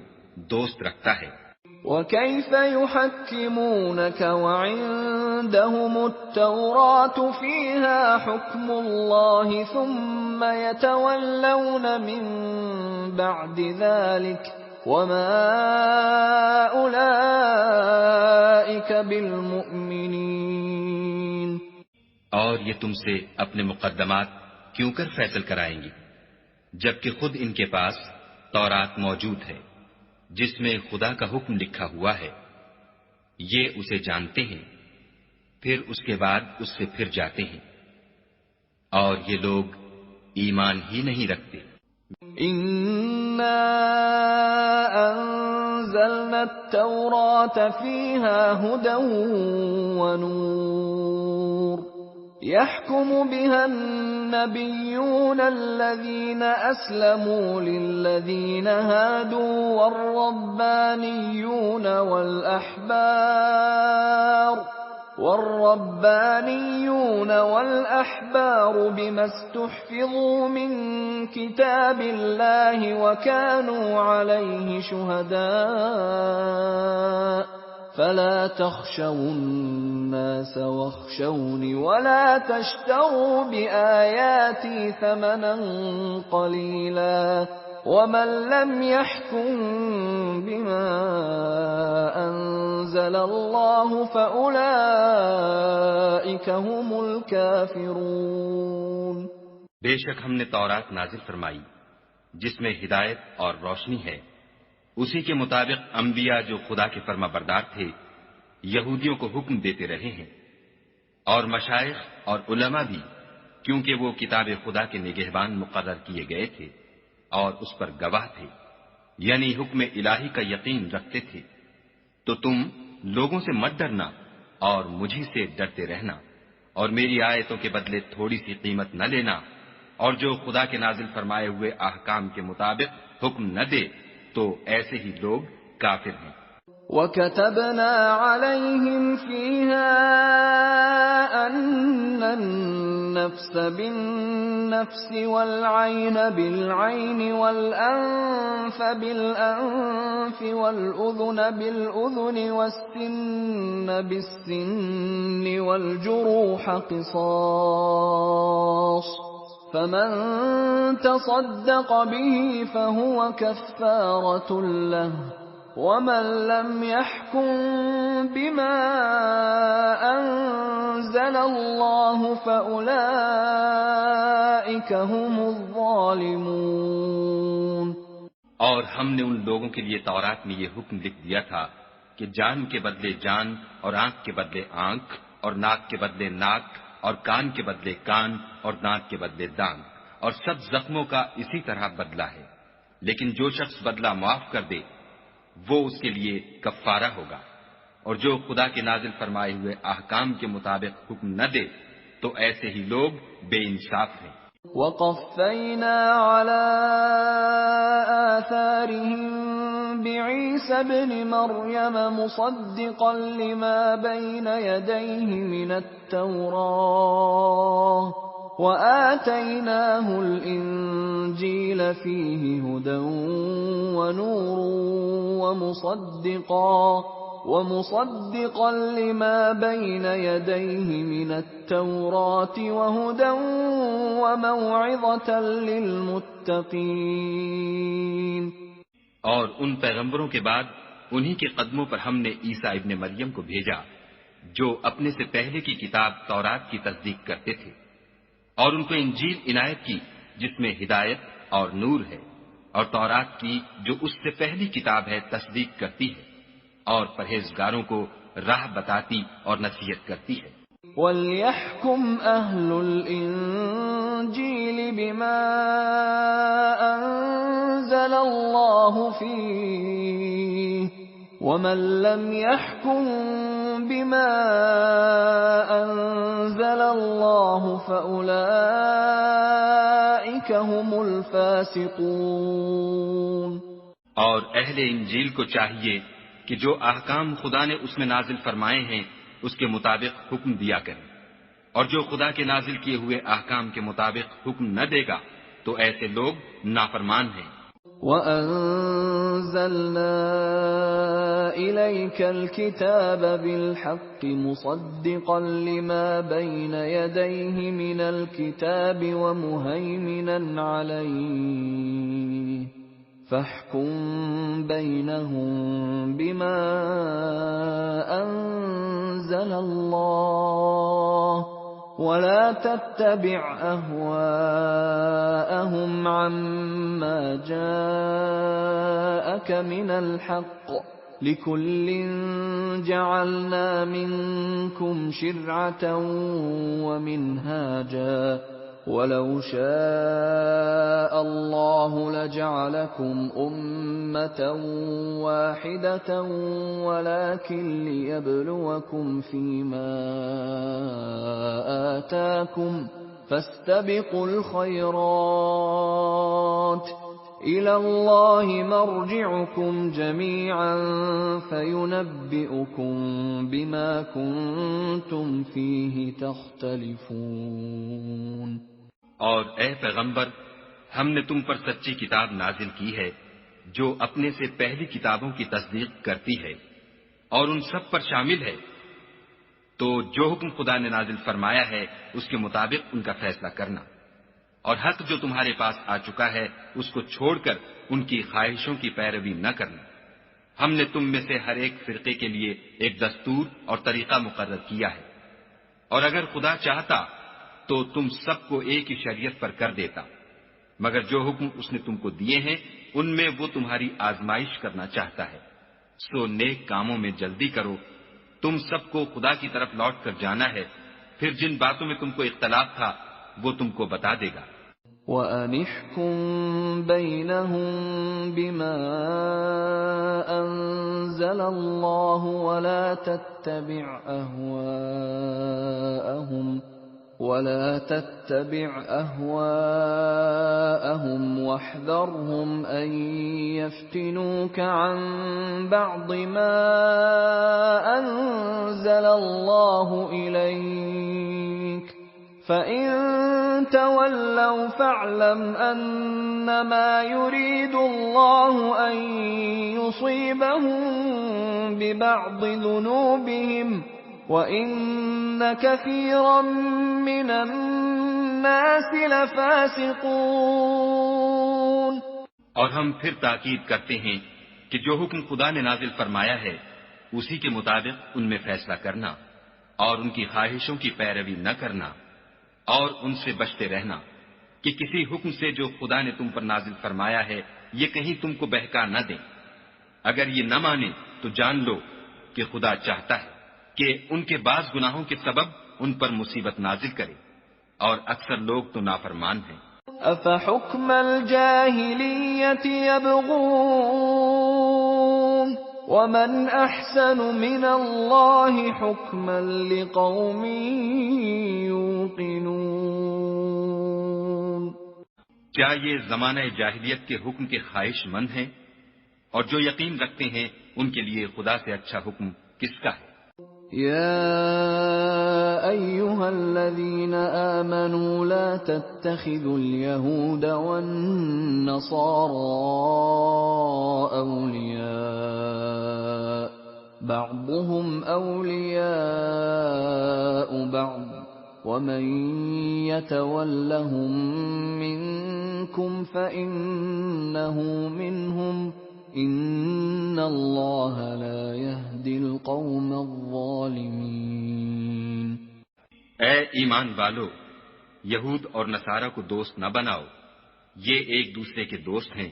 دوست رکھتا ہے۔ وَكَيْفَ يُحَكِّمُونَكَ وَعِندَهُمُ التَّوْرَاةُ فِيهَا حُكْمُ اللَّهِ ثُمَّ يَتَوَلَّوْنَ مِن بَعْدِ ذَلِكَ وَمَا أُولَئِكَ بِالْمُؤْمِنِينَ۔ اور یہ تم سے اپنے مقدمات کیوں کر فیصل کرائیں گی جبکہ خود ان کے پاس تورات موجود ہے جس میں خدا کا حکم لکھا ہوا ہے، یہ اسے جانتے ہیں، پھر اس کے بعد اس سے پھر جاتے ہیں، اور یہ لوگ ایمان ہی نہیں رکھتے۔ إِنَّا أَنزَلْنَا التَّوْرَاةَ فِيهَا هُدًى وَنُورٌ يَحْكُمُ بِهَا النَّبِيُّونَ الَّذِينَ أَسْلَمُوا لِلَّذِينَ هَادُوا وَالرَّبَّانِيُّونَ وَالْأَحْبَارُ بِمَا اسْتُحْفِظُوا مِنْ كِتَابِ اللَّهِ وَكَانُوا عَلَيْهِ شُهَدَاءَ فَلَا تَخْشَوُا النَّاسَ وَاخْشَوْنِ وَلَا تَشْتَرُوا بِآيَاتِي ثَمَنًا قَلِيلًا وَمَن لَّمْ يَحْكُم بِمَا أَنزَلَ اللَّهُ فَأُولَئِكَ هُمُ الْكَافِرُونَ۔ بے شک ہم نے تورات نازل فرمائی جس میں ہدایت اور روشنی ہے، اسی کے مطابق انبیاء جو خدا کے فرما بردار تھے یہودیوں کو حکم دیتے رہے ہیں، اور مشائخ اور علماء بھی، کیونکہ وہ کتاب خدا کے نگہبان مقرر کیے گئے تھے اور اس پر گواہ تھے، یعنی حکم الہی کا یقین رکھتے تھے۔ تو تم لوگوں سے مت ڈرنا اور مجھی سے ڈرتے رہنا، اور میری آیتوں کے بدلے تھوڑی سی قیمت نہ لینا، اور جو خدا کے نازل فرمائے ہوئے احکام کے مطابق حکم نہ دے تو ایسے ہی لوگ کافر ہیں۔ وَكَتَبْنَا عَلَيْهِمْ فِيهَا أَنَّ النَّفْسَ بِالنَّفْسِ وَالْعَيْنَ بِالْعَيْنِ وَالْأَنفَ بِالْأَنفِ وَالْأُذُنَ بِالْأُذُنِ وَالسِّنَّ بِالسِّنِّ وَالْجُرُوحَ قِصَاصٌ فَمَن تَصَدَّقَ بِهِ فَهُوَ كَفَّارَةٌ لَّهُ وَمَن لَّمْ يَحْكُم بِمَا أَنزَلَ اللَّهُ فَأُولَئِكَ هُمُ الظَّالِمُونَ۔ اور ہم نے ان لوگوں کے لیے تورات میں یہ حکم لکھ دیا تھا کہ جان کے بدلے جان، اور آنکھ کے بدلے آنکھ، اور ناک کے بدلے ناک، اور کان کے بدلے کان، اور دانت کے بدلے دانت، اور سب زخموں کا اسی طرح بدلہ ہے، لیکن جو شخص بدلہ معاف کر دے وہ اس کے لیے کفارہ ہوگا، اور جو خدا کے نازل فرمائے ہوئے احکام کے مطابق حکم نہ دے تو ایسے ہی لوگ بے انصاف ہیں۔ وَقَفَّيْنَا عَلَىٰ آثَارِهِم بِعِيسَى ابْنِ مَرْيَمَ مُصَدِّقًا لِّمَا بَيْنَ يَدَيْهِ مِنَ التَّوْرَاةِ وَآتَيْنَاهُ الْإِنجِيلَ فِيهِ هُدًى وَنُورٌ وَمُصَدِّقًا لِّمَا بَيْنَ يَدَيْهِ مِنَ التَّوْرَاةِ وَهُدًى وَمَوْعِظَةً لِّلْمُتَّقِينَ۔ اور ان پیغمبروں کے بعد انہی کے قدموں پر ہم نے عیسیٰ ابن مریم کو بھیجا جو اپنے سے پہلے کی کتاب تورات کی تصدیق کرتے تھے، اور ان کو انجیل عنایت کی جس میں ہدایت اور نور ہے، اور تورات کی جو اس سے پہلی کتاب ہے تصدیق کرتی ہے، اور پرہیزگاروں کو راہ بتاتی اور نصیحت کرتی ہے۔ وَلْيَحْكُمْ أَهْلُ الْإِنجِيلِ بِمَا أَنزَلَ اللَّهُ فِيهِ وَمَن لَّمْ يَحْكُم بِمَا أَنزَلَ اللَّهُ فَأُولَٰئِكَ هُمُ الْفَاسِقُونَ۔ اور اہل انجیل کو چاہیے کہ جو احکام خدا نے اس میں نازل فرمائے ہیں اس کے مطابق حکم دیا کریں، اور جو خدا کے نازل کیے ہوئے احکام کے مطابق حکم نہ دے گا تو ایسے لوگ نافرمان ہیں۔ وَأَنزَلْنَا إِلَيْكَ الْكِتَابَ بِالْحَقِّ مُصَدِّقًا لِمَا بَيْنَ يَدَيْهِ مِنَ الْكِتَابِ وَمُهَيْمِنًا عَلَيْهِ فَاحْكُم بَيْنَهُم بِمَا أَنزَلَ اللَّهُ وَلَا تَتَّبِعْ أَهْوَاءَهُمْ عَمَّا جَاءَكَ مِنَ الْحَقِّ ۚ لِكُلٍّ جَعَلْنَا مِنكُمْ شِرْعَةً وَمِنْهَاجًا ۚ وَلَوْ شَاءَ اللَّهُ لَجَعَلَكُمْ أُمَّةً وَاحِدَةً وَلَٰكِن لِّيَبْلُوَكُمْ فِيمَا آتَاكُمْ ۖ فَاسْتَبِقُوا الْخَيْرَاتِ ۚ إِلَى اللَّهِ مَرْجِعُكُمْ جَمِيعًا فَيُنَبِّئُكُم بِمَا كُنتُمْ فِيهِ تَخْتَلِفُونَ۔ اور اے پیغمبر، ہم نے تم پر سچی کتاب نازل کی ہے جو اپنے سے پہلی کتابوں کی تصدیق کرتی ہے اور ان سب پر شامل ہے، تو جو حکم خدا نے نازل فرمایا ہے اس کے مطابق ان کا فیصلہ کرنا، اور حق جو تمہارے پاس آ چکا ہے اس کو چھوڑ کر ان کی خواہشوں کی پیروی نہ کرنا۔ ہم نے تم میں سے ہر ایک فرقے کے لیے ایک دستور اور طریقہ مقرر کیا ہے، اور اگر خدا چاہتا تو تم سب کو ایک ہی شریعت پر کر دیتا، مگر جو حکم اس نے تم کو دیے ہیں ان میں وہ تمہاری آزمائش کرنا چاہتا ہے، سو نیک کاموں میں جلدی کرو۔ تم سب کو خدا کی طرف لوٹ کر جانا ہے، پھر جن باتوں میں تم کو اختلاف تھا وہ تم کو بتا دے گا۔ وَأَنِ احْكُم بَيْنَهُم بِمَا أَنزَلَ اللَّهُ وَلَا تَتَّبِعْ أَهْوَاءَهُمْ وَاحْذَرْهُمْ أَن يَفْتِنُوكَ عَن بَعْضِ مَا أَنزَلَ اللَّهُ إِلَيْكَ ۖ فَإِن تَوَلَّوْا فَاعْلَمْ أَنَّمَا يُرِيدُ اللَّهُ أَن يُصِيبَهُم بِبَعْضِ ذُنُوبِهِمْ وَإِنَّ كَثِيرًا مِّنَ النَّاسِ لَفَاسِقُونَ۔ اور ہم پھر تاکید کرتے ہیں کہ جو حکم خدا نے نازل فرمایا ہے اسی کے مطابق ان میں فیصلہ کرنا، اور ان کی خواہشوں کی پیروی نہ کرنا، اور ان سے بچتے رہنا کہ کسی حکم سے جو خدا نے تم پر نازل فرمایا ہے یہ کہیں تم کو بہکا نہ دیں۔ اگر یہ نہ مانے تو جان لو کہ خدا چاہتا ہے کہ ان کے بعض گناہوں کے سبب ان پر مصیبت نازل کرے، اور اکثر لوگ تو نافرمان ہیں۔ أَفَحُكْمَ الْجَاهِلِيَّةِ يَبْغُونَ وَمَنْ أَحْسَنُ مِنَ اللَّهِ حُكْمًا لِقَوْمٍ يُوقِنُونَ۔ کیا یہ زمانہ جاہلیت کے حکم کے خواہش مند ہیں؟ اور جو یقین رکھتے ہیں ان کے لیے خدا سے اچھا حکم کس کا ہے؟ يَا أَيُّهَا الَّذِينَ آمَنُوا لَا تَتَّخِذُوا الْيَهُودَ وَالنَّصَارَىٰ أَوْلِيَاءَ ۚ بَعْضُهُمْ أَوْلِيَاءُ بَعْضٍ ۚ وَمَن يَتَوَلَّهُم مِّنكُمْ فَإِنَّهُ مِنْهُمْ ۗ إِنَّ اللَّهَ لَا يَهْدِي الْقَوْمَ الظَّالِمِينَ۔ اے ایمان والو، یہود اور نصارہ کو دوست نہ بناؤ، یہ ایک دوسرے کے دوست ہیں،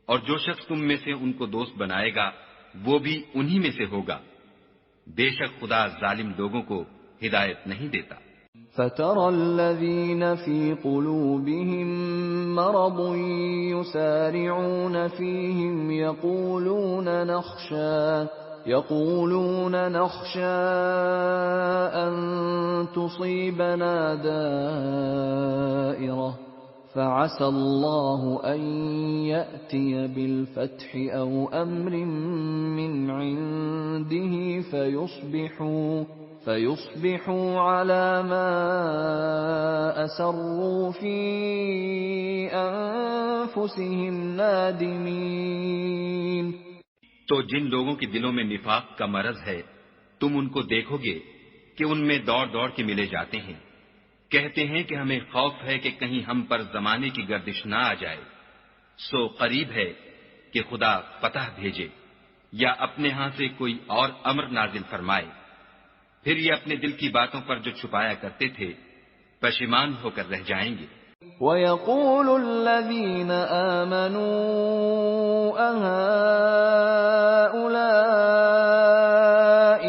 اور جو شخص تم میں سے ان کو دوست بنائے گا وہ بھی انہی میں سے ہوگا. بے شک خدا ظالم لوگوں کو ہدایت نہیں دیتا. فَتَرَى الَّذِينَ فِي قُلُوبِهِم مَّرَضٌ يُسَارِعُونَ فِيهِمْ يَقُولُونَ نَخْشَىٰ أَن تُصِيبَنَا دَائِرَةٌ فَعَسَى اللَّهُ أَن يَأْتِيَ بِالْفَتْحِ أَوْ أَمْرٍ مِّنْ عِندِهِ فَيُصْبِحُوا عَلَىٰ مَا أَسَرُّوا فِي أَنفُسِهِمْ نَادِمِينَ. تو جن لوگوں کے دلوں میں نفاق کا مرض ہے تم ان کو دیکھو گے کہ ان میں دوڑ دوڑ کے ملے جاتے ہیں، کہتے ہیں کہ ہمیں خوف ہے کہ کہیں ہم پر زمانے کی گردش نہ آ جائے. سو قریب ہے کہ خدا فتح بھیجے یا اپنے ہاں سے کوئی اور امر نازل فرمائے، پھر یہ اپنے دل کی باتوں پر جو چھپایا کرتے تھے پشیمان ہو کر رہ جائیں گے. وَيَقُولُ الَّذِينَ آمَنُوا أَهَٰؤُلَاءِ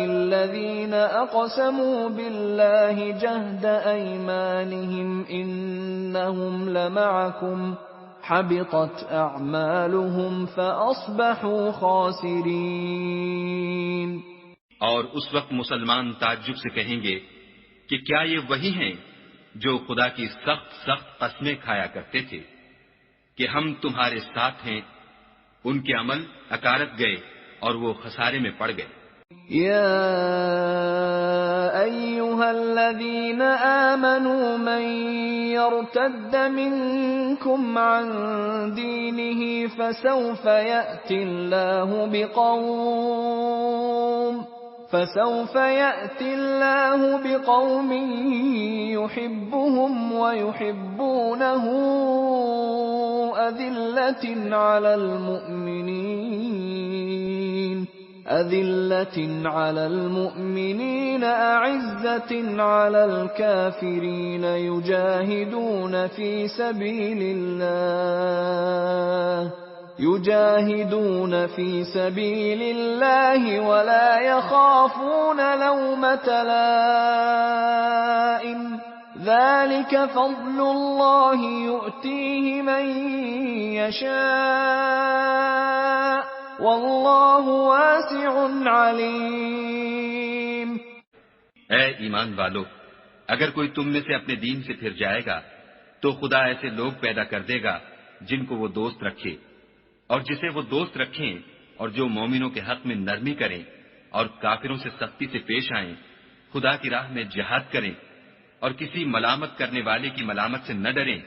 الَّذِينَ أَقْسَمُوا بِاللَّهِ جَهْدَ أَيْمَانِهِمْ إِنَّهُمْ لَمَعَكُمْ حَبِطَتْ أَعْمَالُهُمْ فَأَصْبَحُوا خَاسِرِينَ. اور اس وقت مسلمان تعجب سے کہیں گے کہ کیا یہ وہی ہیں جو خدا کی سخت سخت قسمیں کھایا کرتے تھے کہ ہم تمہارے ساتھ ہیں. ان کے عمل اکارت گئے اور وہ خسارے میں پڑ گئے. یا ایھا الذین آمنوا من یرتد منکم عن دینہ فسوف یأتی اللہ بقوم يحبهم ويحبونه أذلة على المؤمنين أعزة على الكافرين يجاهدون في سبيل الله ولا يخافون لومة لائم ذلك فضل الله يؤتيه من يشاء والله واسع عليم. اے ایمان والو، اگر کوئی تم میں سے اپنے دین سے پھر جائے گا تو خدا ایسے لوگ پیدا کر دے گا جن کو وہ دوست رکھے اور جسے وہ دوست رکھیں، اور جو مومنوں کے حق میں نرمی کریں اور کافروں سے سختی سے پیش آئیں، خدا کی راہ میں جہاد کریں اور کسی ملامت کرنے والے کی ملامت سے نہ ڈریں.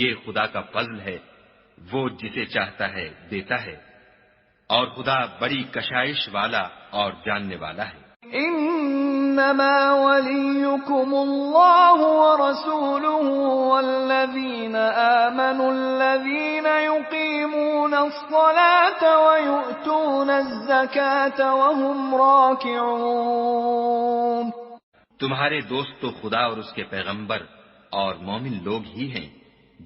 یہ خدا کا فضل ہے، وہ جسے چاہتا ہے دیتا ہے، اور خدا بڑی کشائش والا اور جاننے والا ہے. انما وليكم الله ورسوله والذين آمنوا الذين يقيمون الصلاة ويؤتون الزكاة وهم راكعون. تمہارے دوست تو خدا اور اس کے پیغمبر اور مومن لوگ ہی ہیں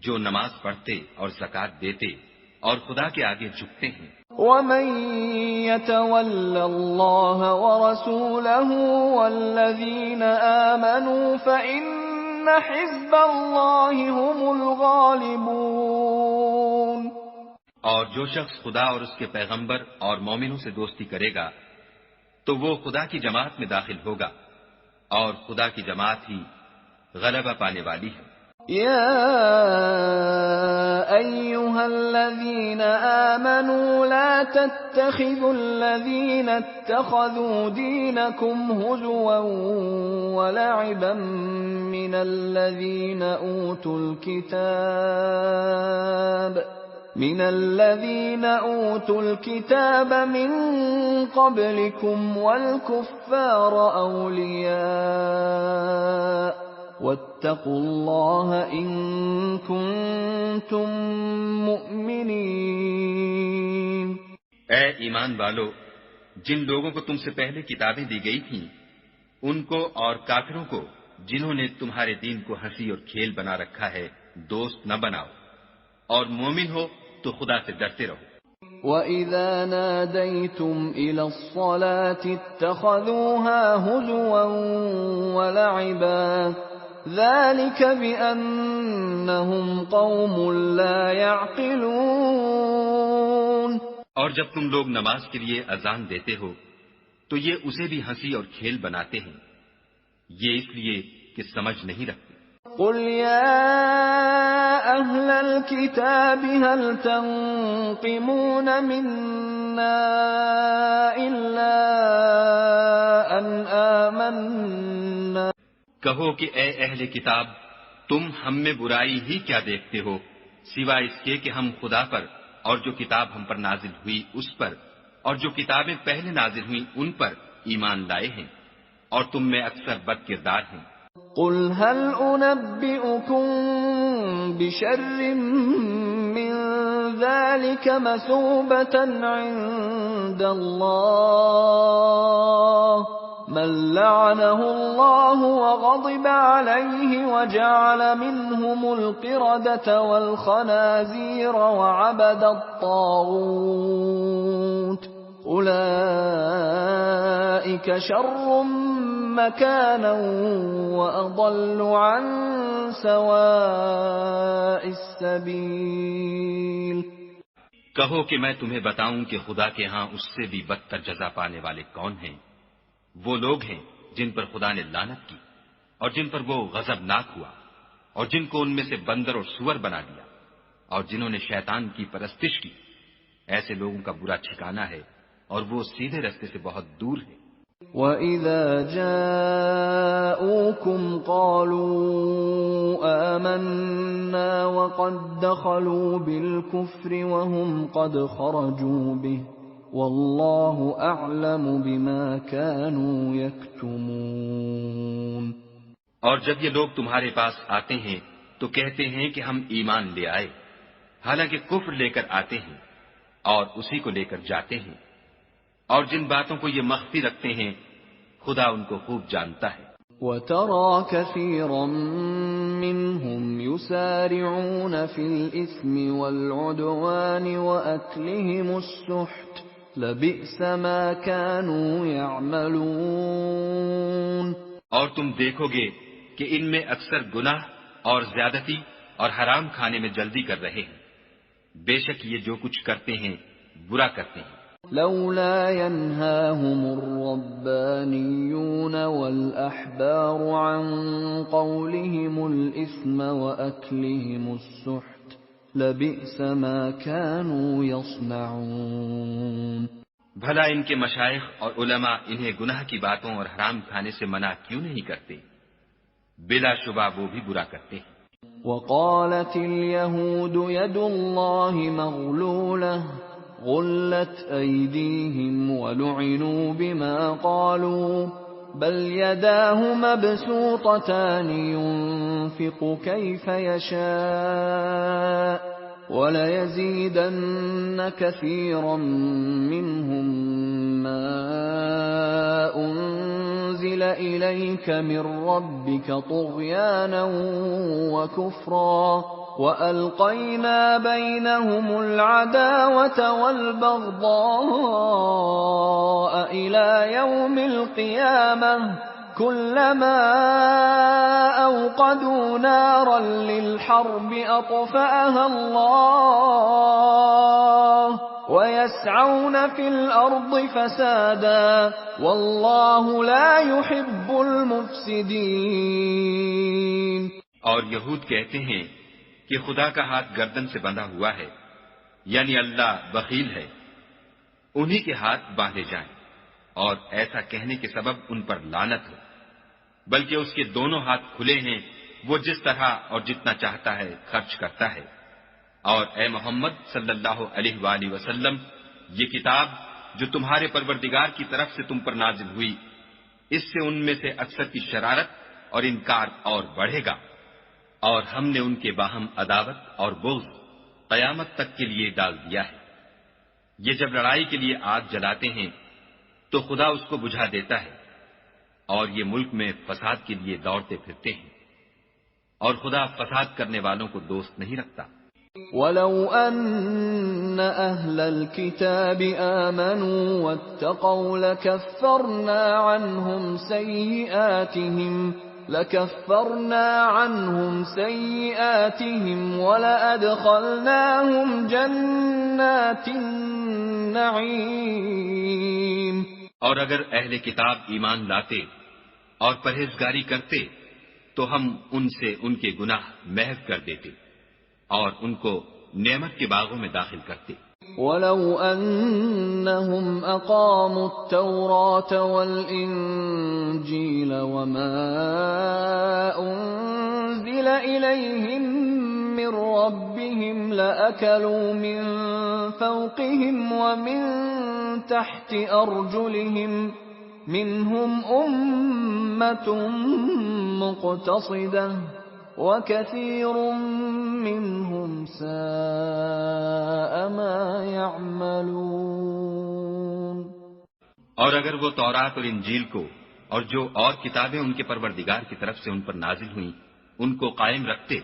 جو نماز پڑھتے اور زکوٰۃ دیتے اور خدا کے آگے جھکتے ہیں. وَمَن يَتَوَلَّ اللَّهَ وَرَسُولَهُ وَالَّذِينَ آمَنُوا فَإِنَّ حِزْبَ اللَّهِ هُمُ الْغَالِبُونَ. اور جو شخص خدا اور اس کے پیغمبر اور مومنوں سے دوستی کرے گا تو وہ خدا کی جماعت میں داخل ہوگا، اور خدا کی جماعت ہی غلبہ پانے والی ہے. يا أيها الذين آمنوا لا تتخذوا الذين اتخذوا دينكم هزوا ولعبا من الذين أوتوا الكتاب من قبلكم والكفار أولياء واتقوا الله إن كنتم مؤمنين. اے ایمان والو، جن لوگوں کو تم سے پہلے کتابیں دی گئی تھیں ان کو اور کافروں کو جنہوں نے تمہارے دین کو ہنسی اور کھیل بنا رکھا ہے دوست نہ بناؤ، اور مومن ہو تو خدا سے ڈرتے رہو۔ وَإِذَا نَادَيْتُمْ إِلَى الصَّلَاةِ اتَّخَذُوهَا هُزُوًا وَلَعِبًا ذَلِكَ بِأَنَّهُمْ قَوْمٌ لَا يَعْقِلُونَ۔ اور جب تم لوگ نماز کے لیے اذان دیتے ہو تو یہ اسے بھی ہنسی اور کھیل بناتے ہیں، یہ اس لیے کہ سمجھ نہیں رکھتے۔ قُلْ يَا أَهْلَ الْكِتَابِ هَلْ تَنقِمُونَ مِنَّا إِلَّا أَنْ آمَنَّا۔ کہو کہ اے اہل کتاب، تم ہم میں برائی ہی کیا دیکھتے ہو، سوائے اس کے کہ ہم خدا پر اور جو کتاب ہم پر نازل ہوئی اس پر اور جو کتابیں پہلے نازل ہوئیں ان پر ایمان لائے ہیں، اور تم میں اکثر بد کردار ہیں۔ قُلْ هَلْ أُنَبِّئُكُم بِشَرٍّ مِّن ذَلِكَ مَثُوبَةً عِندَ اللَّهِ مَن لَّعَنَهُ اللَّهُ وَغَضِبَ عَلَيْهِ وَجَعَلَ مِنْهُمُ الْقِرَدَةَ وَالْخَنَازِيرَ وَعَبَدَ الطَّاغُوتَ أُولَئِكَ شَرٌّ مَّكَانًا وَأَضَلُّ عَن سَوَاءِ السَّبِيلِ۔ کہو کہ میں تمہیں بتاؤں کہ خدا کے ہاں اس سے بھی بدتر جزا پانے والے کون ہیں؟ وہ لوگ ہیں جن پر خدا نے لعنت کی اور جن پر وہ غضبناک ہوا اور جن کو ان میں سے بندر اور سور بنا دیا اور جنہوں نے شیطان کی پرستش کی، ایسے لوگوں کا برا ٹھکانہ ہے اور وہ سیدھے رستے سے بہت دور ہے۔ وَإِذَا جَاءُوكُمْ قَالُوا آمَنَّا وَقَدْ دَخَلُوا بِالْكُفْرِ وَهُمْ قَدْ خَرَجُوا بِهِ وَاللَّهُ أَعْلَمُ بِمَا كَانُوا يَكْتُمُونَ۔ اور جب یہ لوگ تمہارے پاس آتے ہیں تو کہتے ہیں کہ ہم ایمان لے آئے، حالانکہ کفر لے کر آتے ہیں اور اسی کو لے کر جاتے ہیں، اور جن باتوں کو یہ مخفی رکھتے ہیں خدا ان کو خوب جانتا ہے۔ وَتَرَى كَثِيرًا مِّنْهُمْ يُسَارِعُونَ فِي الْإِثْمِ وَالْعُدْوَانِ وَأَكْلِهِمُ السُّحْتَ لَبِئْسَ مَا كَانُوا يَعْمَلُونَ۔ اور تم دیکھو گے کہ ان میں اکثر گناہ اور زیادتی اور حرام کھانے میں جلدی کر رہے ہیں، بے شک یہ جو کچھ کرتے ہیں برا کرتے ہیں۔ لولا ينهاهم الربانيون والأحبار عن قولهم الإثم وأكلهم السحت لبئس ما كانوا يصنعون۔ بھلا ان کے مشائخ اور علماء انہیں گناہ کی باتوں اور حرام کھانے سے منع کیوں نہیں کرتے؟ بلا شبہ وہ بھی برا کرتے ہیں۔ وقالت اليهود يد الله مغلولة غلت أيديهم ولعنوا بما قالوا بل يداه مبسوطتان ينفق كيف يشاء وليزيدن كثيرا منهم ما أنزل إليك من ربك طغيانا وكفرا وَأَلْقَيْنَا بَيْنَهُمُ الْعَدَاوَةَ وَالْبَغْضَاءَ إِلَى يَوْمِ الْقِيَامَةِ كُلَّمَا أَوْقَدُوا نَارًا لِلْحَرْبِ أَطْفَأَهَا اللَّهُ وَيَسْعَوْنَ فِي الْأَرْضِ فَسَادًا وَاللَّهُ لَا يُحِبُّ الْمُفْسِدِينَ۔ اور یہود کہتے ہیں کہ خدا کا ہاتھ گردن سے بندھا ہوا ہے، یعنی اللہ بخیل ہے، انہی کے ہاتھ باندھے جائیں، اور ایسا کہنے کے سبب ان پر لعنت ہو، بلکہ اس کے دونوں ہاتھ کھلے ہیں، وہ جس طرح اور جتنا چاہتا ہے خرچ کرتا ہے۔ اور اے محمد صلی اللہ علیہ وآلہ وسلم، یہ کتاب جو تمہارے پروردگار کی طرف سے تم پر نازل ہوئی، اس سے ان میں سے اکثر کی شرارت اور انکار اور بڑھے گا، اور ہم نے ان کے باہم عداوت اور بغض قیامت تک کے لیے ڈال دیا ہے۔ یہ جب لڑائی کے لیے آگ جلاتے ہیں تو خدا اس کو بجھا دیتا ہے، اور یہ ملک میں فساد کے لیے دوڑتے پھرتے ہیں، اور خدا فساد کرنے والوں کو دوست نہیں رکھتا۔ وَلَوْ أَنَّ أَهْلَ الْكِتَابِ آمَنُوا وَاتَّقَوْا لَكَفَّرْنَا عَنْهُمْ سَيِّئَاتِهِمْ وَلَأَدْخَلْنَاهُمْ جَنَّاتِ النَّعِيمِ۔ اور اگر اہل کتاب ایمان لاتے اور پرہیزگاری کرتے تو ہم ان سے ان کے گناہ محو کر دیتے اور ان کو نعمت کے باغوں میں داخل کرتے۔ وَلَوْ أَنَّهُمْ أَقَامُوا التَّوْرَاةَ وَالْإِنْجِيلَ وَمَا أُنْزِلَ إِلَيْهِمْ مِنْ رَبِّهِمْ لَأَكَلُوا مِنْ فَوْقِهِمْ وَمِنْ تَحْتِ أَرْجُلِهِمْ مِنْهُمْ أُمَّةٌ مُقْتَصِدَةٌ وَكَثِيرٌ مِّنْهُمْ سَاءَ مَا يَعْمَلُونَ۔ اور اگر وہ تورات اور انجیل کو اور جو اور کتابیں ان کے پروردگار کی طرف سے ان پر نازل ہوئیں ان کو قائم رکھتے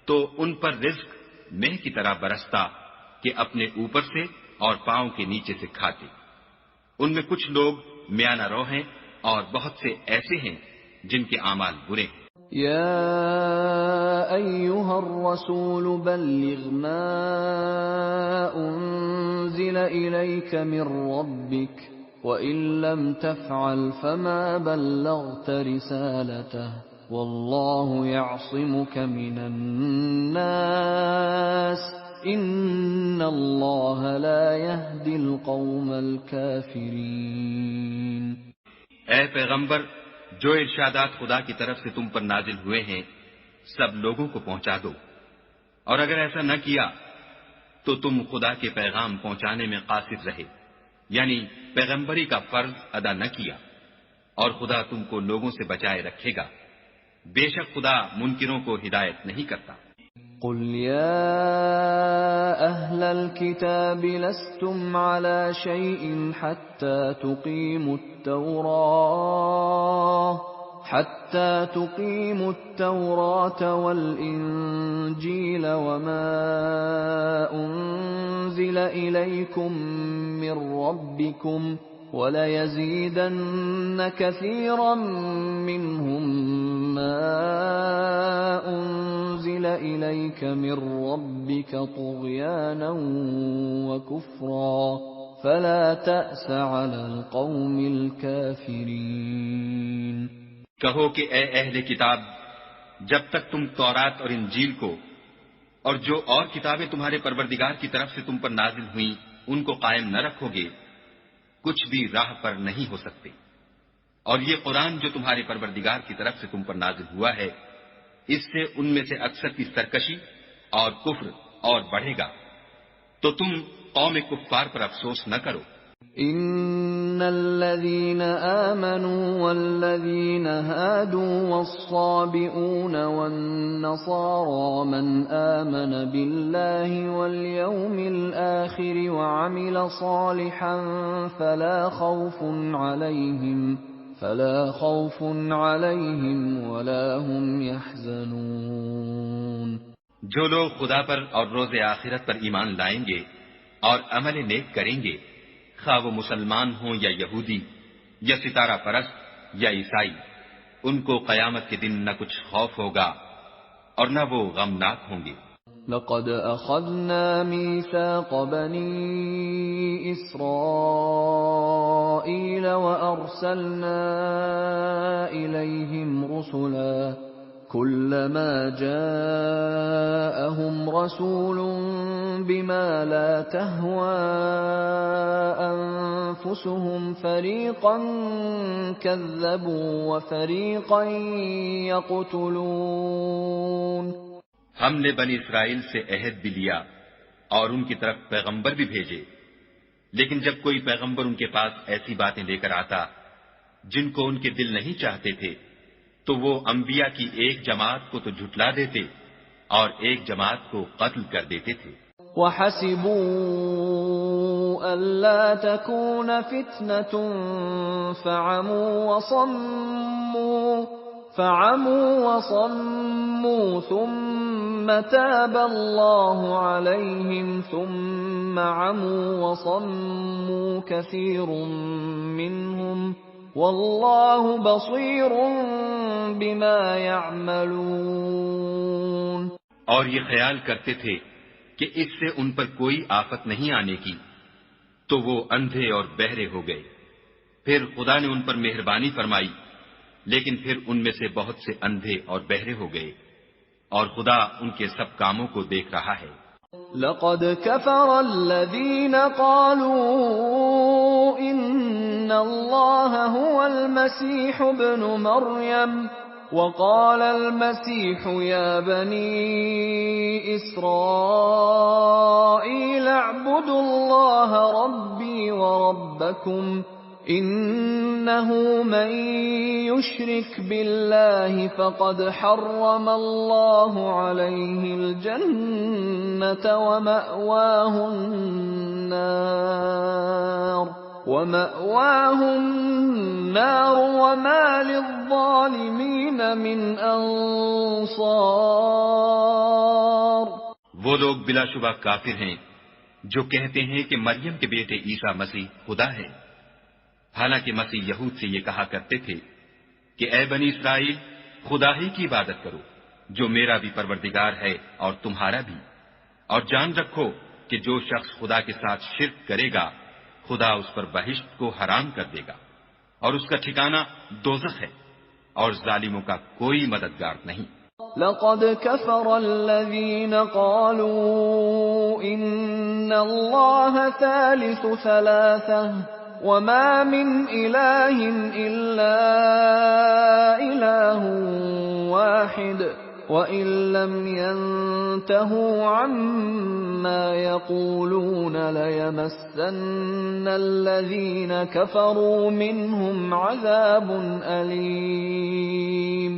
تو ان پر رزق مہ کی طرح برستا کہ اپنے اوپر سے اور پاؤں کے نیچے سے کھاتے۔ ان میں کچھ لوگ میانہ رو ہیں اور بہت سے ایسے ہیں جن کے اعمال برے ہیں۔ يَا أَيُّهَا الرَّسُولُ بَلِّغْ مَا أُنزِلَ إِلَيْكَ مِن رَّبِّكَ وَإِن لَّمْ تَفْعَلْ فَمَا بَلَّغْتَ رِسَالَتَهُ وَاللَّهُ يَعْصِمُكَ مِنَ النَّاسِ إِنَّ اللَّهَ لَا يَهْدِي الْقَوْمَ الْكَافِرِينَ۔ اے پیغمبر، جو ارشادات خدا کی طرف سے تم پر نازل ہوئے ہیں سب لوگوں کو پہنچا دو، اور اگر ایسا نہ کیا تو تم خدا کے پیغام پہنچانے میں قاصر رہے، یعنی پیغمبری کا فرض ادا نہ کیا، اور خدا تم کو لوگوں سے بچائے رکھے گا، بے شک خدا منکروں کو ہدایت نہیں کرتا۔ قُلْ يَا أَهْلَ الْكِتَابِ لَسْتُمْ عَلَى شَيْءٍ حَتَّى تُقِيمُوا التَّوْرَاةَ وَالْإِنْجِيلَ وَمَا أُنْزِلَ إِلَيْكُمْ مِنْ رَبِّكُمْ وَلَيَزِيدَنَّ كَثِيرًا مِّنْهُمْ مَا أُنْزِلَ إِلَيْكَ مِنْ رَبِّكَ طُغْيَانًا وَكُفْرًا فَلَا تَأْسَ عَلَى الْقَوْمِ الْكَافِرِينَ۔ کہو کہ اے اہل کتاب، جب تک تم تورات اور انجیل کو اور جو اور کتابیں تمہارے پروردگار کی طرف سے تم پر نازل ہوئیں ان کو قائم نہ رکھو گے کچھ بھی راہ پر نہیں ہو سکتے، اور یہ قرآن جو تمہارے پروردگار کی طرف سے تم پر نازل ہوا ہے اس سے ان میں سے اکثر کی سرکشی اور کفر اور بڑھے گا، تو تم قوم کفار پر افسوس نہ کرو۔ ان الذين آمنوا والذين هادوا والصابئون والنصارى من آمن بالله واليوم الآخر وعمل صالحا فلا خوف عليهم ولا هم يحزنون۔ جو لوگ خدا پر اور روز آخرت پر ایمان لائیں گے اور عمل نیک کریں گے، خواہ وہ مسلمان ہوں یا یہودی یا ستارہ پرست یا عیسائی، ان کو قیامت کے دن نہ کچھ خوف ہوگا اور نہ وہ غمناک ہوں گے۔ لقد أخذنا ميثاق بني إسرائيل وأرسلنا إليهم رسلا كلما جاءهم رسول بما لا تهوى أنفسهم فريقا كذبوا وفريقا يقتلون۔ ہم نے بنی اسرائیل سے عہد بھی لیا اور ان کی طرف پیغمبر بھی بھیجے، لیکن جب کوئی پیغمبر ان کے پاس ایسی باتیں لے کر آتا جن کو ان کے دل نہیں چاہتے تھے تو وہ انبیاء کی ایک جماعت کو تو جھٹلا دیتے اور ایک جماعت کو قتل کر دیتے تھے۔ وَحَسِبُوا أَلَّا تَكُونَ فِتْنَةٌ فَعَمُوا وَصَمُّوا ثُمَّ تاب الله عليهم ثم عموا وصموا كثير منهم والله بصير بما يعملون۔ اور یہ خیال کرتے تھے کہ اس سے ان پر کوئی آفت نہیں آنے کی، تو وہ اندھے اور بہرے ہو گئے۔ پھر خدا نے ان پر مہربانی فرمائی، لیکن پھر ان میں سے بہت سے اندھے اور بہرے ہو گئے، اور خدا ان کے سب کاموں کو دیکھ رہا ہے۔ لقد كفر الذين قالوا إن الله هو المسيح ابن مريم وقال المسيح يا بني إسرائيل اعبدوا الله ربي وربكم إنه من يشرك بالله فقد حرم الله عليه الجنة ومأواه النار وما للظالمين من أنصار۔ وہ لوگ بلا شبہ کافر ہیں جو کہتے ہیں کہ مریم کے بیٹے عیسیٰ مسیح خدا ہے، حالانکہ مسیح یہود سے یہ کہا کرتے تھے کہ اے بنی اسرائیل، خدا ہی کی عبادت کرو جو میرا بھی پروردگار ہے اور تمہارا بھی، اور جان رکھو کہ جو شخص خدا کے ساتھ شرک کرے گا خدا اس پر بہشت کو حرام کر دے گا، اور اس کا ٹھکانہ دوزخ ہے، اور ظالموں کا کوئی مددگار نہیں۔ لقد كفر الذين قالوا إن الله ثالث ثلاثة وما من إله إلا إله واحد وإن لم ينتهوا عما يقولون ليمسن الذين كفروا منهم عذاب أليم۔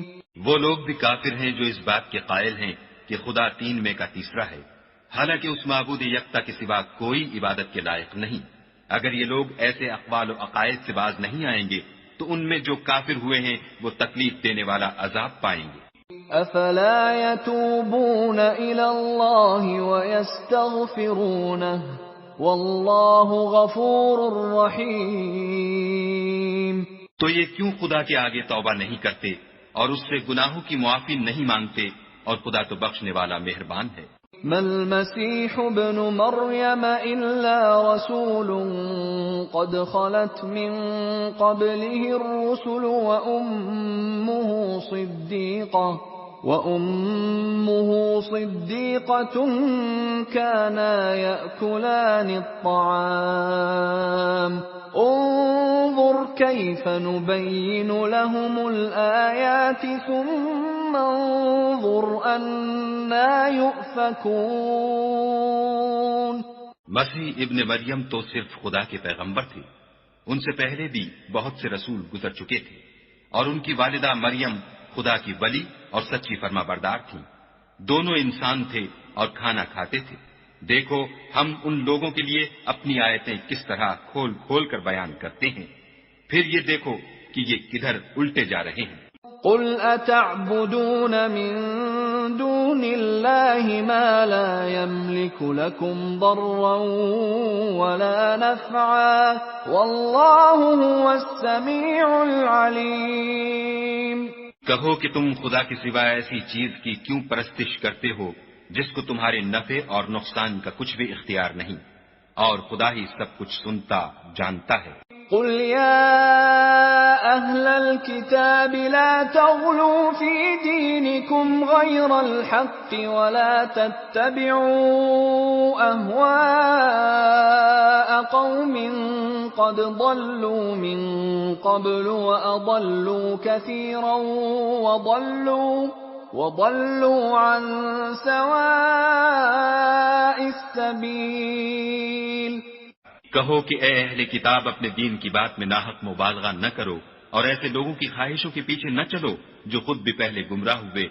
وہ لوگ بھی کافر ہیں جو اس بات کے قائل ہیں کہ خدا تین میں کا تیسرا ہے، حالانکہ اس معبود یکتا کے سوا کوئی عبادت کے لائق نہیں۔ اگر یہ لوگ ایسے اقوال و عقائد سے باز نہیں آئیں گے تو ان میں جو کافر ہوئے ہیں وہ تکلیف دینے والا عذاب پائیں گے۔ افلا يتوبون الى الله ويستغفرونه والله غفور رحيم۔ تو یہ کیوں خدا کے آگے توبہ نہیں کرتے اور اس سے گناہوں کی معافی نہیں مانگتے، اور خدا تو بخشنے والا مہربان ہے۔ ما المسيح ابن مريم إلا رسول قد خلت من قبله الرسل وأمه صديقة كانا يأكلان الطعام انظر كيف نبين لهم الآيات ثم انظر أنا يؤفكون۔ مسیح ابن مریم تو صرف خدا کے پیغمبر تھے، ان سے پہلے بھی بہت سے رسول گزر چکے تھے، اور ان کی والدہ مریم خدا کی ولی اور سچی فرما بردار تھیں، دونوں انسان تھے اور کھانا کھاتے تھے۔ دیکھو ہم ان لوگوں کے لیے اپنی آیتیں کس طرح کھول کھول کر بیان کرتے ہیں، پھر یہ دیکھو کہ یہ کدھر الٹے جا رہے ہیں۔ قل اتعبدون من دون الله ما لا يملك لكم ضرا ولا نفعا والله هو السميع العليم۔ کہو کہ تم خدا کے سوا ایسی چیز کی کیوں پرستش کرتے ہو جس کو تمہارے نفع اور نقصان کا کچھ بھی اختیار نہیں، اور خدا ہی سب کچھ سنتا جانتا ہے۔ قل يا أهل الكتاب لا تغلوا في دينكم غير الحق ولا تتبعوا أهواء قوم قد ضلوا من قبل وأضلوا كثيرا وضلوا عن سواء السبيل۔ کہو کہ اے اہل کتاب اپنے دین کی بات میں ناحق مبالغہ نہ کرو، اور ایسے لوگوں کی خواہشوں کے پیچھے نہ چلو جو خود بھی پہلے گمراہ ہوئے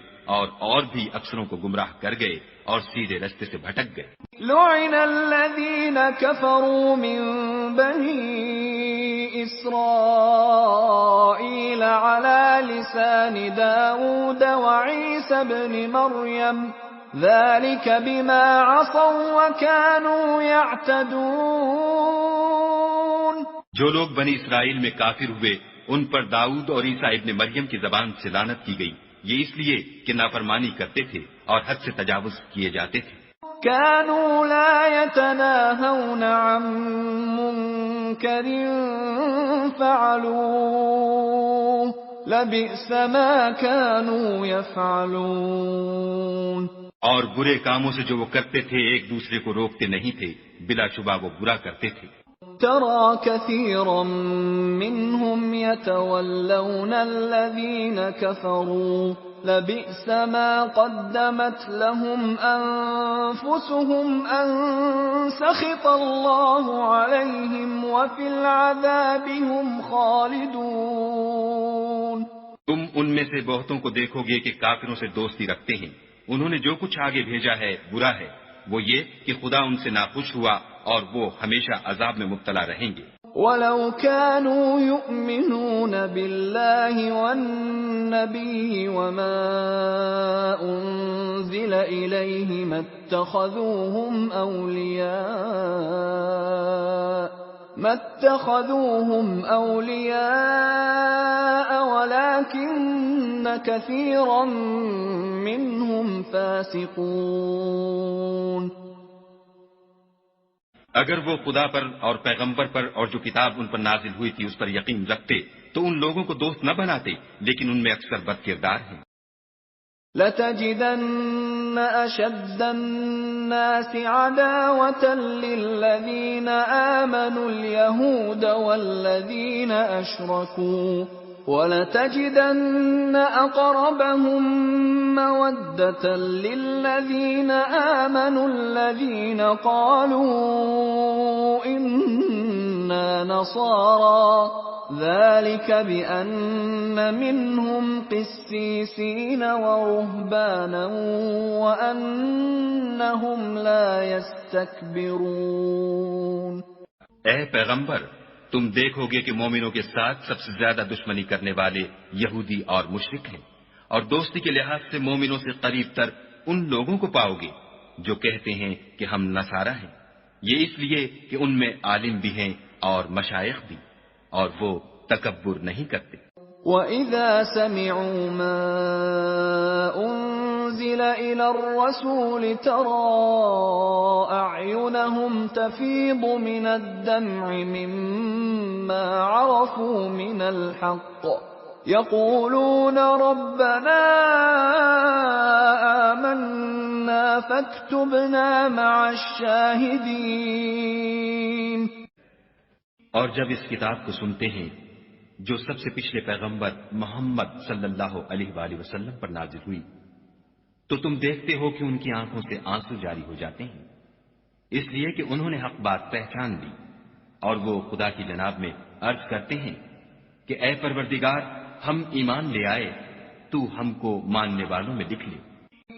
اور بھی اکثروں کو گمراہ کر گئے اور سیدھے رستے سے بھٹک گئے۔ لعن الذين كفروا من بني إسرائيل على لسان داود وعيسى ابن مريم ذلك بما عصوا وكانوا يعتدون. جو لوگ بنی اسرائیل میں کافر ہوئے ان پر داؤد اور عیسیٰ ابن مریم کی زبان سے لعنت کی گئی، یہ اس لیے کہ نافرمانی کرتے تھے اور حد سے تجاوز کیے جاتے تھے. كانوا لا يتناهون عن منكر فعلوه لبئس ما كانوا يفعلون. اور برے کاموں سے جو وہ کرتے تھے ایک دوسرے کو روکتے نہیں تھے، بلا شبہ وہ برا کرتے تھے. ترى كثيرا منهم يتولون الذين كفروا لبئس ما قدمت لهم أنفسهم أن سخط الله عليهم وفي العذاب هم خالدون. تم ان میں سے بہتوں کو دیکھو گے کہ کافروں سے دوستی رکھتے ہیں، انہوں نے جو کچھ آگے بھیجا ہے برا ہے، وہ یہ کہ خدا ان سے ناخوش ہوا اور وہ ہمیشہ عذاب میں مبتلا رہیں گے. وَلَوْ كَانُوا يُؤْمِنُونَ بِاللَّهِ وَالنَّبِيِّ وَمَا أُنزِلَ إِلَيْهِ مَا اتَّخَذُوهُمْ أَوْلِيَاءَ وَلَكِنَّ كَثِيرًا مِّنْهُمْ فَاسِقُونَ. اگر وہ خدا پر اور پیغمبر پر اور جو کتاب ان پر نازل ہوئی تھی اس پر یقین رکھتے تو ان لوگوں کو دوست نہ بناتے، لیکن ان میں اکثر بد کردار ہیں. لَتَجِدَنَّ أَشَدَّ النَّاسِ عَدَاوَةً لِّلَّذِينَ آمَنُوا الْيَهُودَ وَالَّذِينَ أَشْرَكُوا وَلَتَجِدَنَّ أَقْرَبَهُم مَّوَدَّةً لِّلَّذِينَ آمَنُوا الَّذِينَ قَالُوا إِنَّا نَصَارَىٰ ذَلِكَ بِأَنَّ مِنْهُمْ قِسِّيسِينَ وَرُهْبَانًا وَأَنَّهُمْ لَا يَسْتَكْبِرُونَ. اے پیغمبر، تم دیکھو گے کہ مومنوں کے ساتھ سب سے زیادہ دشمنی کرنے والے یہودی اور مشرک ہیں، اور دوستی کے لحاظ سے مومنوں سے قریب تر ان لوگوں کو پاؤ گے جو کہتے ہیں کہ ہم نصارہ ہیں، یہ اس لیے کہ ان میں عالم بھی ہیں اور مشائخ بھی، اور وہ تکبر نہیں کرتے. وَإِذَا سَمِعُوا مَا أُنزِلَ إِلَى الرَّسُولِ تَرَىٰ أَعْيُنَهُمْ تَفِيضُ مِنَ الدَّمْعِ مِمَّا عَرَفُوا مِنَ الْحَقِّ يَقُولُونَ رَبَّنَا آمَنَّا فَاكْتُبْنَا مَعَ الشَّاهِدِينَ. اور جب اس کتاب کو سنتے ہیں جو سب سے پچھلے پیغمبر محمد صلی اللہ علیہ وآلہ وسلم پر نازل ہوئی، تو تم دیکھتے ہو کہ ان کی آنکھوں سے آنسو جاری ہو جاتے ہیں، اس لیے کہ انہوں نے حق بات پہچان لی، اور وہ خدا کی جناب میں عرض کرتے ہیں کہ اے پروردگار، ہم ایمان لے آئے، تو ہم کو ماننے والوں میں لکھ لے.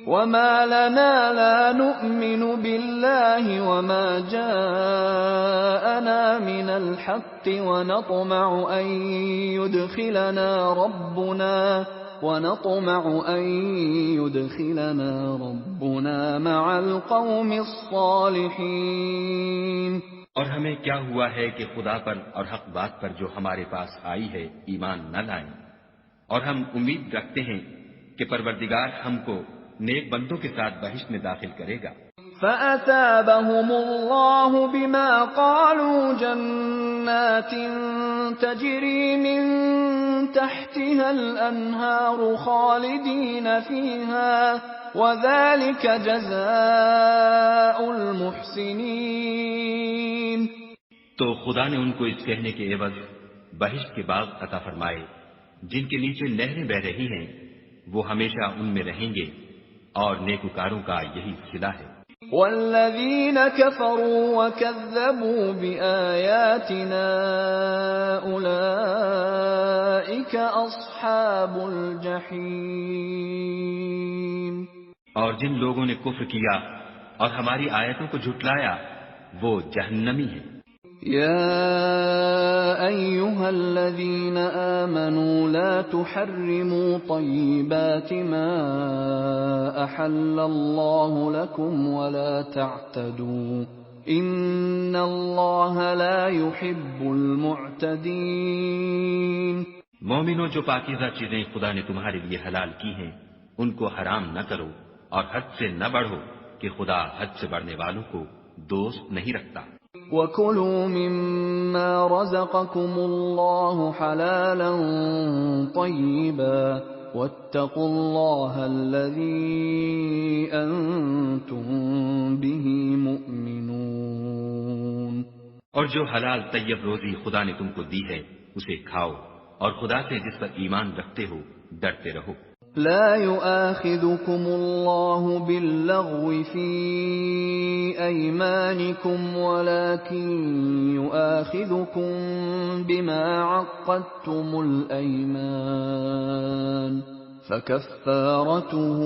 وَمَا لَنَا لَا نُؤْمِنُ بِاللَّهِ وَمَا جَاءَنَا مِنَ الْحَقِّ وَنَطْمَعُ أَن يُدْخِلَنَا رَبُّنَا مَعَ الْقَوْمِ الصَّالِحِينَ. اور ہمیں کیا ہوا ہے کہ خدا پر اور حق بات پر جو ہمارے پاس آئی ہے ایمان نہ لائیں، اور ہم امید رکھتے ہیں کہ پروردگار ہم کو نیک بندوں کے ساتھ بہشت میں داخل کرے گا. فَأَثَابَهُمُ اللَّهُ بِمَا قَالُوا جَنَّاتٍ تَجْرِي مِن تَحْتِهَا الْأَنْهَارُ خَالِدِينَ فِيهَا وَذَلِكَ جَزَاءُ الْمُحْسِنِينَ. تو خدا نے ان کو اس کہنے کے عوض بہشت کے باغ عطا فرمائے جن کے نیچے نہریں بہ رہی ہیں، وہ ہمیشہ ان میں رہیں گے، اور نیکوکاروں کا یہی صلہ ہے. وَالَّذِينَ كَفَرُوا وَكَذَّبُوا بِآيَاتِنَا أُولَئِكَ أَصْحَابُ الْجَحِيمِ. اور جن لوگوں نے کفر کیا اور ہماری آیتوں کو جھٹلایا وہ جہنمی ہیں. يا أيها الذين آمنوا لا تحرموا طيبات ما أحل الله لكم ولا تعتدوا إن الله لا يحب المعتدين. مومنوں، جو پاکیزہ چیزیں خدا نے تمہارے لیے حلال کی ہیں ان کو حرام نہ کرو اور حد سے نہ بڑھو کہ خدا حد سے بڑھنے والوں کو دوست نہیں رکھتا. وَكُلُوا مِمَّا رَزَقَكُمُ اللَّهُ حَلَالًا طَيِّبًا وَاتَّقُوا اللَّهَ الَّذِي أَنْتُمْ بِهِ مُؤْمِنُونَ. اور جو حلال طیب روزی خدا نے تم کو دی ہے اسے کھاؤ اور خدا سے جس پر ایمان رکھتے ہو ڈرتے رہو. لا يؤاخذكم الله باللغو في أيمانكم ولكن يؤاخذكم بما عقدتم الأيمان فكفارته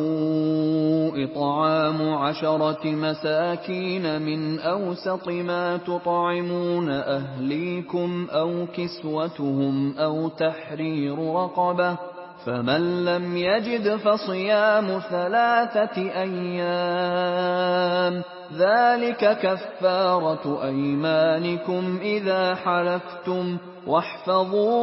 إطعام 10 مساكين من أوسط ما تطعمون أهليكم أو كسوتهم أو تحرير رقبة فمن لم يجد فصيام 3 أيام ذلك كفارة أيمانكم إذا حلفتم واحفظوا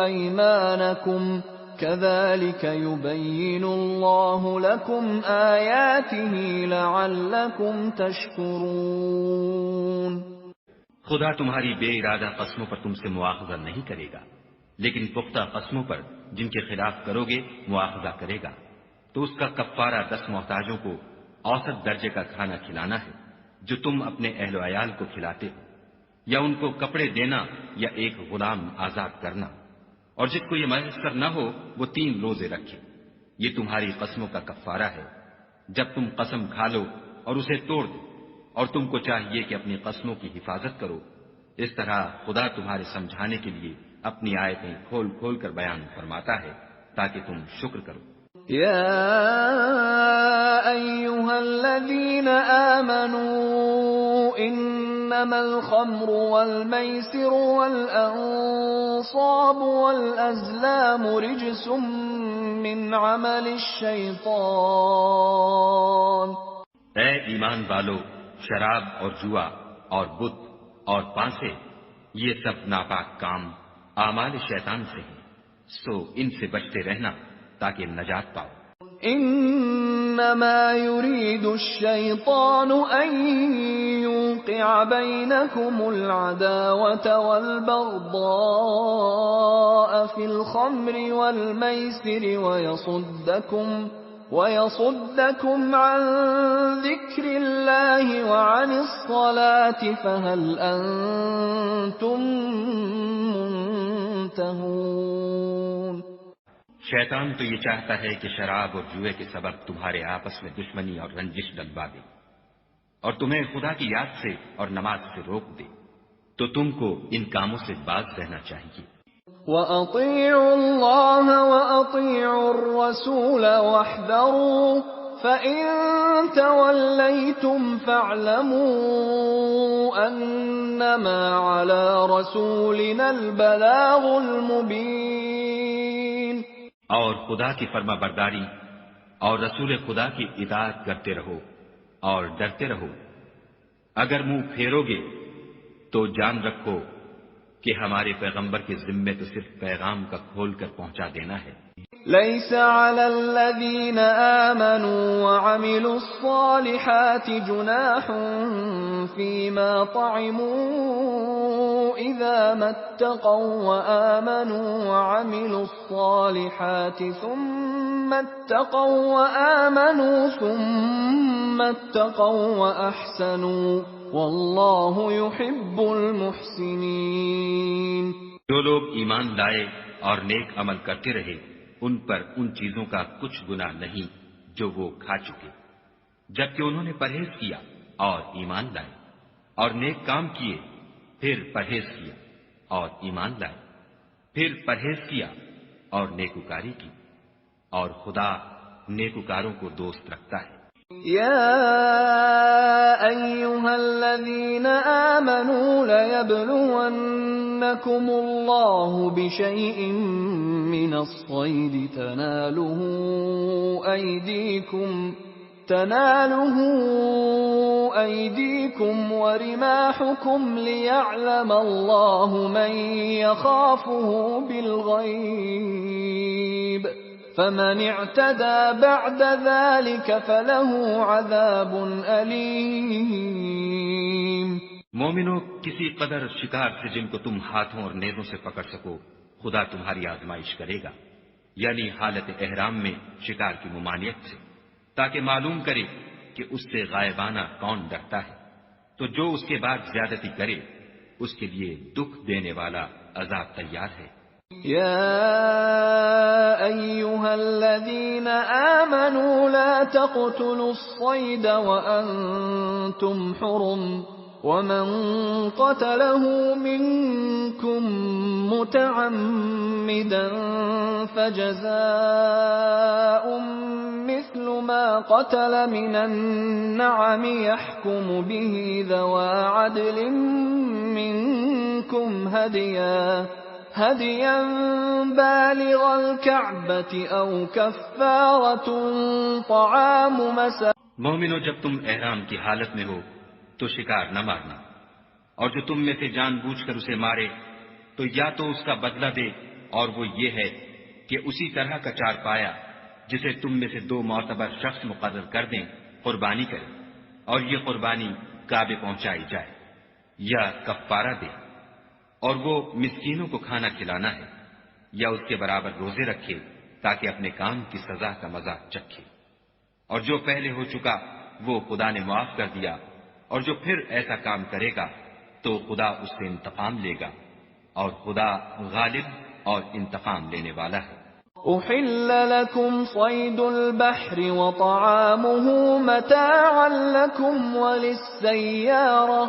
أيمانكم كذلك يبين الله لكم آياته لعلكم تشكرون. خدا تمہاری بے ارادہ قسموں پر تم سے مواخذہ نہیں کرے گا، لیکن پختہ قسموں پر جن کے خلاف کرو گے مواخذہ کرے گا تو اس کا کفارہ 10 محتاجوں کو اوسط درجے کا کھانا کھلانا ہے جو تم اپنے اہل و عیال کو کھلاتے ہو، یا ان کو کپڑے دینا یا ایک غلام آزاد کرنا، اور جس کو یہ میسر نہ ہو وہ 3 روزے رکھے. یہ تمہاری قسموں کا کفارہ ہے. جب تم قسم کھا لو اور اسے توڑ دو، اور تم کو چاہیے کہ اپنی قسموں کی حفاظت کرو. اس طرح خدا تمہارے سمجھانے کے لیے اپنی آیتیں کھول کھول کر بیان فرماتا ہے تاکہ تم شکر کرو. يا أيها الذين آمنوا إنما الخمر والميسر والأنصاب والأزلام رجس من عمل الشيطان. اے ایمان والو، شراب اور جوا اور بت اور پانسے یہ سب ناپاک کام اعمال شیطان سے ہیں، سو ان سے بچتے رہنا تاکہ نجات پاؤ. انما يريد الشيطان ان يوقع بينكم العداوة والبغضاء في الخمر والميسر ويصدكم عن ذكر الله وعن الصلاة فهل أنتم منتهون. شیطان تو یہ چاہتا ہے کہ شراب اور جوئے کے سبب تمہارے آپس میں دشمنی اور رنجش ڈلوا دے اور تمہیں خدا کی یاد سے اور نماز سے روک دے، تو تم کو ان کاموں سے باز رہنا چاہیے. وَأَطِيعُوا اللَّهَ وَأَطِيعُوا الرَّسُولَ وَاحْذَرُوا فَإِن تَوَلَّيْتُمْ فَاعْلَمُوا أَنَّمَا عَلَى رَسُولِنَا الْبَلَاغُ الْمُبِينُ. اور خدا کی فرما برداری اور رسول خدا کی اطاعت کرتے رہو اور ڈرتے رہو. اگر منہ پھیرو گے تو جان رکھو کہ ہمارے پیغمبر کے ذمے تو صرف پیغام کا کھول کر پہنچا دینا ہے. ليس على الذين آمنوا وعملوا الصالحات جناح فيما طعموا إذا ما اتقوا وآمنوا وعملوا الصالحات ثم اتقوا وأحسنوا والله يحب المحسنين. جو لوگ ایمان لائے اور نیک عمل کرتے رہے ان پر ان چیزوں کا کچھ گناہ نہیں جو وہ کھا چکے، جبکہ انہوں نے پرہیز کیا اور ایمان لائے اور نیک کام کیے، پھر پرہیز کیا اور ایمان لائے، پھر پرہیز کیا اور نیکوکاری کی، اور خدا نیکوکاروں کو دوست رکھتا ہے. يا أيها الذين آمنوا ليبلونكم الله بشيء من الصيد تناله أيديكم ورماحكم ليعلم الله من يخافه بالغيب فمن اعتدى بعد ذلك فله عذاب أليم۔ مومنو، کسی قدر شکار سے جن کو تم ہاتھوں اور نیزوں سے پکڑ سکو خدا تمہاری آزمائش کرے گا، یعنی حالت احرام میں شکار کی ممانعت سے، تاکہ معلوم کرے کہ اس سے غائبانہ کون ڈرتا ہے، تو جو اس کے بعد زیادتی کرے اس کے لیے دکھ دینے والا عذاب تیار ہے۔ يا أيها الذين آمنوا لا تقتلوا الصيد وأنتم حرم ومن قتله منكم متعمدا فجزاء مثل ما قتل من النعم يحكم به ذوى عدل منكم هديا بالغ الكعبة أو كفارة طعام مساكين۔ مومنو، جب تم احرام کی حالت میں ہو تو شکار نہ مارنا، اور جو تم میں سے جان بوجھ کر اسے مارے تو یا تو اس کا بدلہ دے، اور وہ یہ ہے کہ اسی طرح کا چار پایا جسے تم میں سے 2 معتبر شخص مقرر کر دیں قربانی کرے، اور یہ قربانی کعبے پہنچائی جائے، یا کفارہ دے، اور وہ مسکینوں کو کھانا کھلانا ہے، یا اس کے برابر روزے رکھے تاکہ اپنے کام کی سزا کا مزہ چکھے۔ اور جو پہلے ہو چکا وہ خدا نے معاف کر دیا، اور جو پھر ایسا کام کرے گا تو خدا اس سے انتقام لے گا، اور خدا غالب اور انتقام لینے والا ہے۔ أحل لكم صيد البحر وطعامه متاعا لكم وللسيارة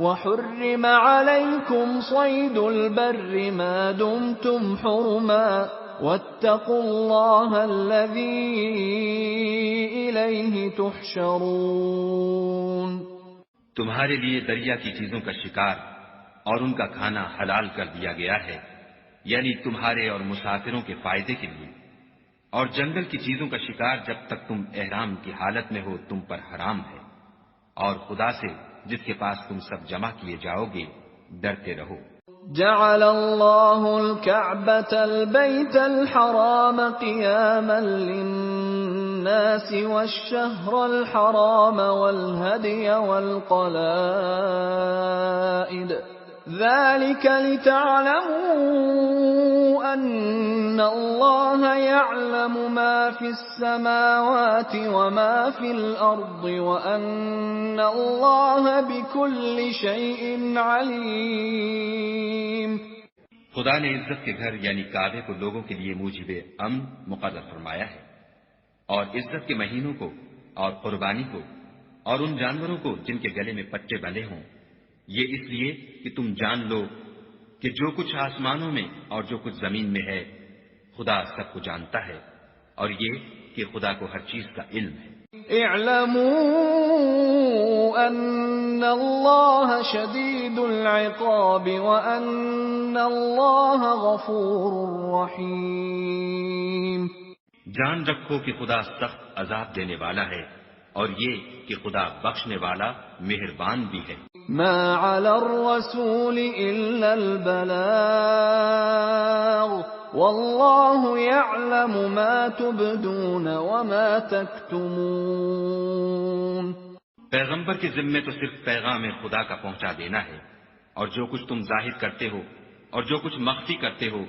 وحرم عليكم صيد البر ما دمتم حرما واتقوا الله الذي إليه تحشرون۔ تمہارے لیے دریا کی چیزوں کا شکار اور ان کا کھانا حلال کر دیا گیا ہے، یعنی تمہارے اور مسافروں کے فائدے کے لیے، اور جنگل کی چیزوں کا شکار جب تک تم احرام کی حالت میں ہو تم پر حرام ہے، اور خدا سے جس کے پاس تم سب جمع کیے جاؤ گے ڈرتے رہو۔ جعل الله الكعبة البيت الحرام قياما للناس والشهر الحرام والهدي والقلائد ذلك لتعلموا أن الله يعلم ما في السماوات وما في الأرض وأن الله بكل شيء عليم۔ خدا نے عزت کے گھر یعنی کعبے کو لوگوں کے لیے موجب امن مقرر فرمایا ہے، اور عزت کے مہینوں کو اور قربانی کو اور ان جانوروں کو جن کے گلے میں پٹے بندھے ہوں، یہ اس لیے کہ تم جان لو کہ جو کچھ آسمانوں میں اور جو کچھ زمین میں ہے خدا سب کو جانتا ہے، اور یہ کہ خدا کو ہر چیز کا علم ہے۔ اعلموا ان اللہ شدید العقاب وان اللہ غفور رحیم۔ جان رکھو کہ خدا سخت عذاب دینے والا ہے، اور یہ کہ خدا بخشنے والا مہربان بھی ہے۔ ما علی الرسول الا البلاغ واللہ یعلم ما تبدون وما تکتمون۔ پیغمبر کے ذمے تو صرف پیغام خدا کا پہنچا دینا ہے، اور جو کچھ تم ظاہر کرتے ہو اور جو کچھ مخفی کرتے ہو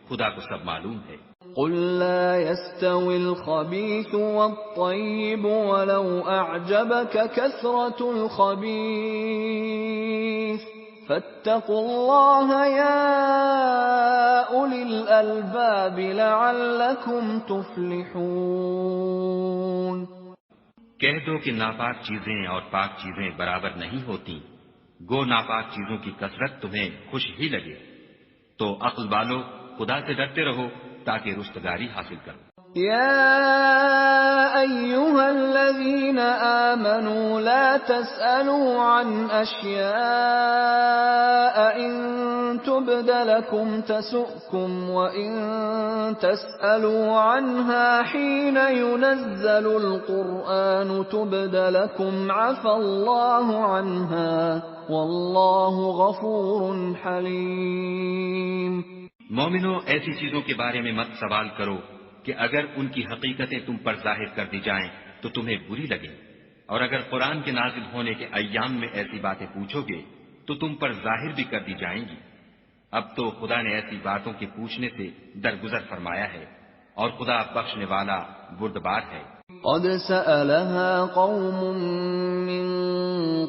خدا کو سب معلوم ہے۔ قل لا يستوي الخبيث والطيب ولو أعجبك كثرة الخبيث فاتقوا الله يا أولي الألباب لعلكم تفلحون۔ کہہ دو کہ ناپاک چیزیں اور پاک چیزیں برابر نہیں ہوتی، گو ناپاک چیزوں کی کثرت تمہیں خوش ہی لگے، تو عقل والو خدا سے ڈرتے رہو تاکہ رستگاری حاصل کرو۔ يا أيها الذين آمنوا لا تسألوا عن أشياء إن تبد لكم تسؤكم وإن تسألوا عنها حين ينزل القرآن تبد لكم عفى الله عنها والله غفور حليم۔ مومنو، ایسی چیزوں کے بارے میں مت سوال کرو کہ اگر ان کی حقیقتیں تم پر ظاہر کر دی جائیں تو تمہیں بری لگیں، اور اگر قرآن کے نازل ہونے کے ایام میں ایسی باتیں پوچھو گے تو تم پر ظاہر بھی کر دی جائیں گی۔ اب تو خدا نے ایسی باتوں کے پوچھنے سے درگزر فرمایا ہے، اور خدا بخشنے والا بردبار ہے۔ قد سألها قوم من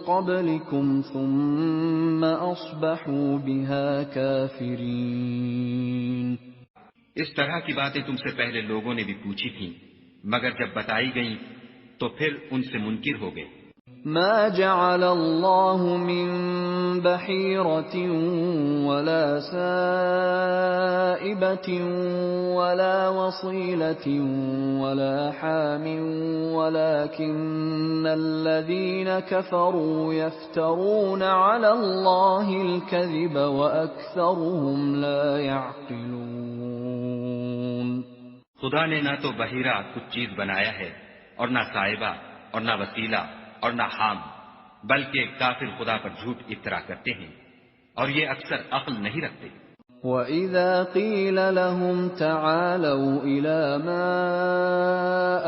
قبلكم ثم أصبحوا بها كافرين۔ اس طرح کی باتیں تم سے پہلے لوگوں نے بھی پوچھی تھیں، مگر جب بتائی گئیں تو پھر ان سے منکر ہو گئے۔ ما جعل الله من بحيرة ولا سائبة ولا وصيلة ولا حام ولكن الذين كفروا يفترون على الله الكذب وأكثرهم لا يعقلون۔ خدا نے نہ تو بحیرہ کچھ چیز بنایا ہے، اور نہ صائبہ، اور نہ وسیلہ، اور نہ حام، بلکہ کافر خدا پر جھوٹ افطرا کرتے ہیں، اور یہ اکثر عقل نہیں رکھتے۔ وَإِذَا قِيلَ لَهُمْ تَعَالَوْا إِلَى مَا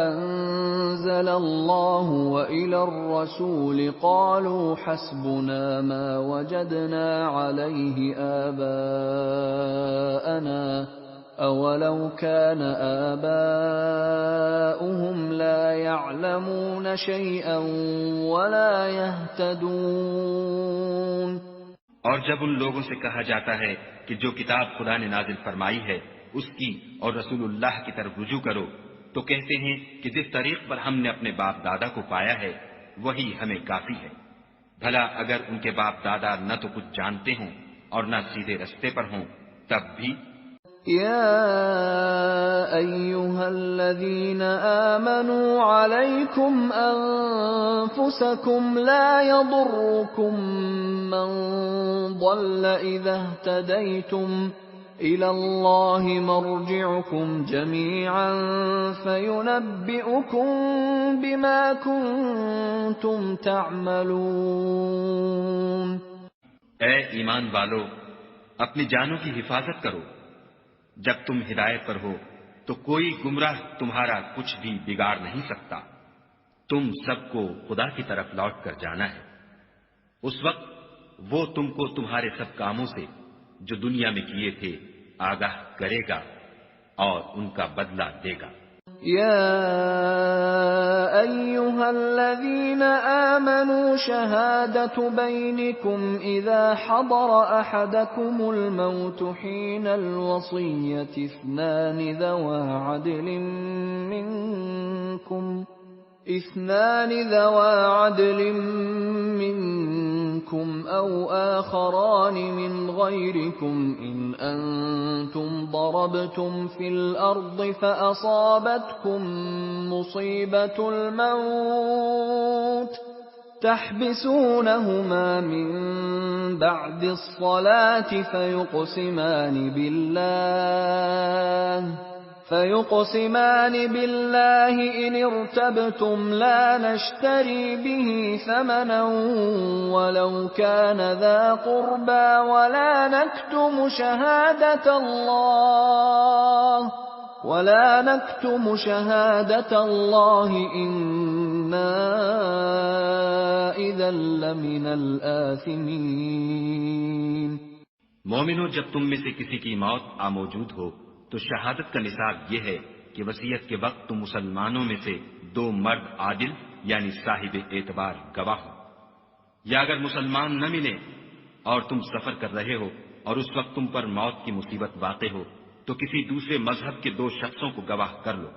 أَنزَلَ اللَّهُ وَإِلَى الرَّسُولِ قَالُوا حَسْبُنَا مَا وَجَدْنَا عَلَيْهِ آبَاءَنَا أَوَلَوْ كَانَ آبَاؤُهُمْ لَا يَعْلَمُونَ شَيْئًا وَلَا يَهْتَدُونَ۔ اور جب ان لوگوں سے کہا جاتا ہے کہ جو کتاب خدا نے نازل فرمائی ہے اس کی اور رسول اللہ کی طرف رجوع کرو، تو کہتے ہیں کہ جس طریق پر ہم نے اپنے باپ دادا کو پایا ہے وہی ہمیں کافی ہے۔ بھلا اگر ان کے باپ دادا نہ تو کچھ جانتے ہوں اور نہ سیدھے رستے پر ہوں تب بھی۔ يا أيها الذين آمنوا عليكم أنفسكم لا يضركم من ضل إذا اهتديتم إلى الله مرجعكم جميعا فينبئكم بما كنتم تعملون۔ اے ایمان والو، اپنی جانوں کی حفاظت کرو، جب تم ہدایت پر ہو تو کوئی گمراہ تمہارا کچھ بھی بگاڑ نہیں سکتا۔ تم سب کو خدا کی طرف لوٹ کر جانا ہے، اس وقت وہ تم کو تمہارے سب کاموں سے جو دنیا میں کیے تھے آگاہ کرے گا اور ان کا بدلہ دے گا۔ يا أيها الذين آمنوا شهادة بينكم إذا حضر أحدكم الموت حين الوصية اثنان ذوى عدل منكم أو آخران من غيركم إن أنتم ضربتم في الأرض فأصابتكم مصيبة الموت تحبسونهما من بعد الصلاة فيقسمان بالله إن ارتبتم لا نشتري به ثمنا ولو كان ذا قربى ولا نكتم شهادة الله إنا إذا لمن الآثمين۔ مومنو، جب تم میں سے کسی کی موت موجود ہو تو شہادت کا نصاب یہ ہے کہ وصیت کے وقت تم مسلمانوں میں سے دو مرد عادل یعنی صاحب اعتبار گواہ ہو، یا اگر مسلمان نہ ملے اور تم سفر کر رہے ہو اور اس وقت تم پر موت کی مصیبت واقع ہو تو کسی دوسرے مذہب کے دو شخصوں کو گواہ کر لو۔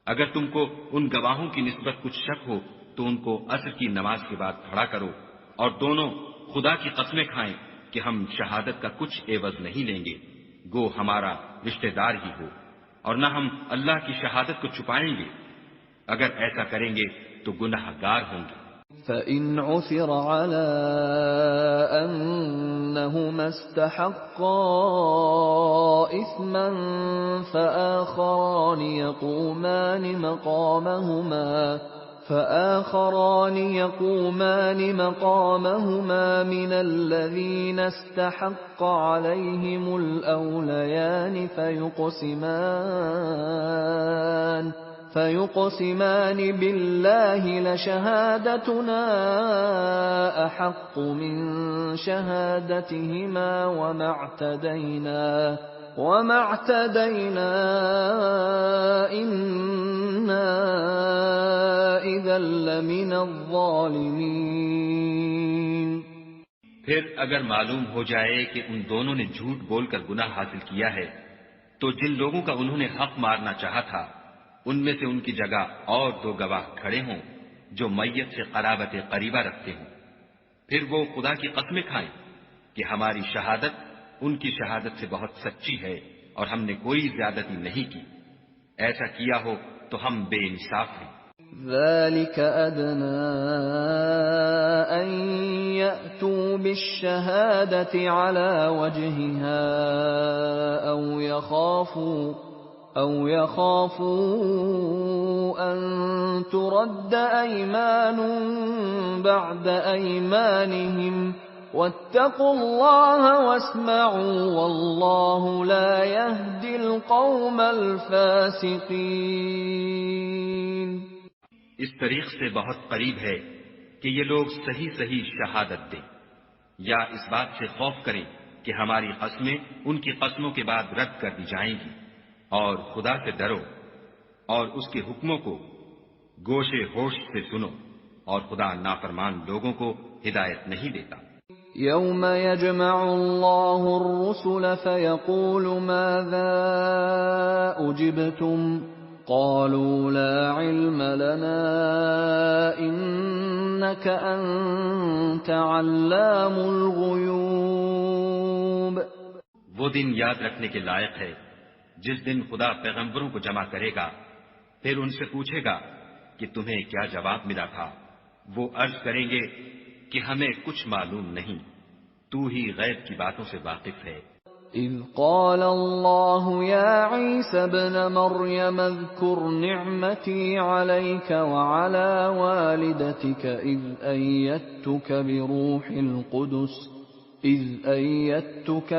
اگر تم کو ان گواہوں کی نسبت کچھ شک ہو تو ان کو عصر کی نماز کے بعد کھڑا کرو اور دونوں خدا کی قسمیں کھائیں کہ ہم شہادت کا کچھ عوض نہیں لیں گے، گو ہمارا رشتہ دار ہی ہو، اور نہ ہم اللہ کی شہادت کو چھپائیں گے۔ اگر ایسا کریں گے تو گناہ گار ہوں گے۔ فَإِنْ عُثِرَ عَلَىٰ أَنَّهُمَا اسْتَحَقَّا إِثْمًا فآخران يقومان مقامهما من الذين استحق عليهم الأوليان فيقسمان بالله لشهادتنا أحق من شهادتهما وما اعتدينا إنا إذا لمن الظالمين۔ پھر اگر معلوم ہو جائے کہ ان دونوں نے جھوٹ بول کر گناہ حاصل کیا ہے تو جن لوگوں کا انہوں نے حق مارنا چاہا تھا ان میں سے ان کی جگہ اور دو گواہ کھڑے ہوں جو میت سے قرابت قریبہ رکھتے ہوں، پھر وہ خدا کی قسمیں کھائیں کہ ہماری شہادت ان کی شہادت سے بہت سچی ہے اور ہم نے کوئی زیادتی نہیں کی، ایسا کیا ہو تو ہم بے انصاف ہیں۔ ذَلِكَ أَدْنَىٰ أَن يَأْتُوا بِالشَّهَادَةِ عَلَىٰ وَجْهِهَا أَوْ يَخَافُوا أَن تُرَدَّ أَيْمَانٌ بَعْدَ أَيْمَانِهِمْ وَاتَّقُوا اللَّهَ وَاسْمَعُوا وَاللَّهُ لَا يَهْدِي الْقَوْمَ الْفَاسِقِينَ۔ اس طریق سے بہت قریب ہے کہ یہ لوگ صحیح شہادت دیں، یا اس بات سے خوف کریں کہ ہماری قسمیں ان کی قسموں کے بعد رد کر دی جائیں گی، اور خدا سے ڈرو اور اس کے حکموں کو گوشے ہوش سے سنو، اور خدا نافرمان لوگوں کو ہدایت نہیں دیتا۔ يَوْمَ يَجْمَعُ اللَّهُ الرُّسُلَ فَيَقُولُ مَاذَا أُجِبْتُمْ قَالُوا لَا عِلْمَ لَنَا إِنَّكَ أَنْتَ عَلَّامُ الْغُيُوبِ۔ وہ دن یاد رکھنے کے لائق ہے جس دن خدا پیغمبروں کو جمع کرے گا، پھر ان سے پوچھے گا کہ تمہیں کیا جواب ملا تھا، وہ عرض کریں گے کہ ہمیں کچھ معلوم نہیں، تو ہی غیب کی باتوں سے واقف ہے۔ إِذْ قَالَ اللَّهُ يَا عِيسَى ابْنَ مَرْيَمَ اذْكُرْ نِعْمَتِي عَلَيْكَ وَعَلَى وَالِدَتِكَ إِذْ أَيَّدتُّكَ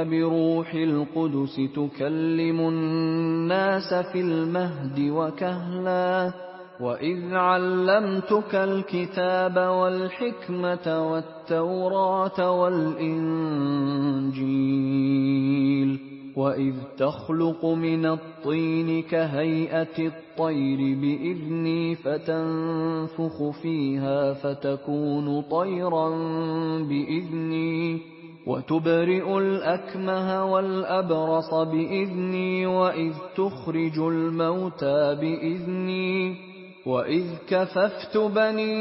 بِرُوحِ الْقُدُسِ تُكَلِّمُ النَّاسَ فِي الْمَهْدِ وَكَهْلًا وَإِذْ عَلَّمْتُكَ الْكِتَابَ وَالْحِكْمَةَ وَالتَّوْرَاةَ وَالْإِنْجِيلَ وَإِذْ تَخْلُقُ مِنَ الطِّينِ كَهَيْئَةِ الطَّيْرِ بِإِذْنِي فَتَنفُخُ فِيهَا فَتَكُونُ طَيْرًا بِإِذْنِي وَتُبْرِئُ الْأَكْمَهَ وَالْأَبْرَصَ بِإِذْنِي وَإِذْ تُخْرِجُ الْمَوْتَى بِإِذْنِي وَإِذْ كَفَفْتُ بَنِي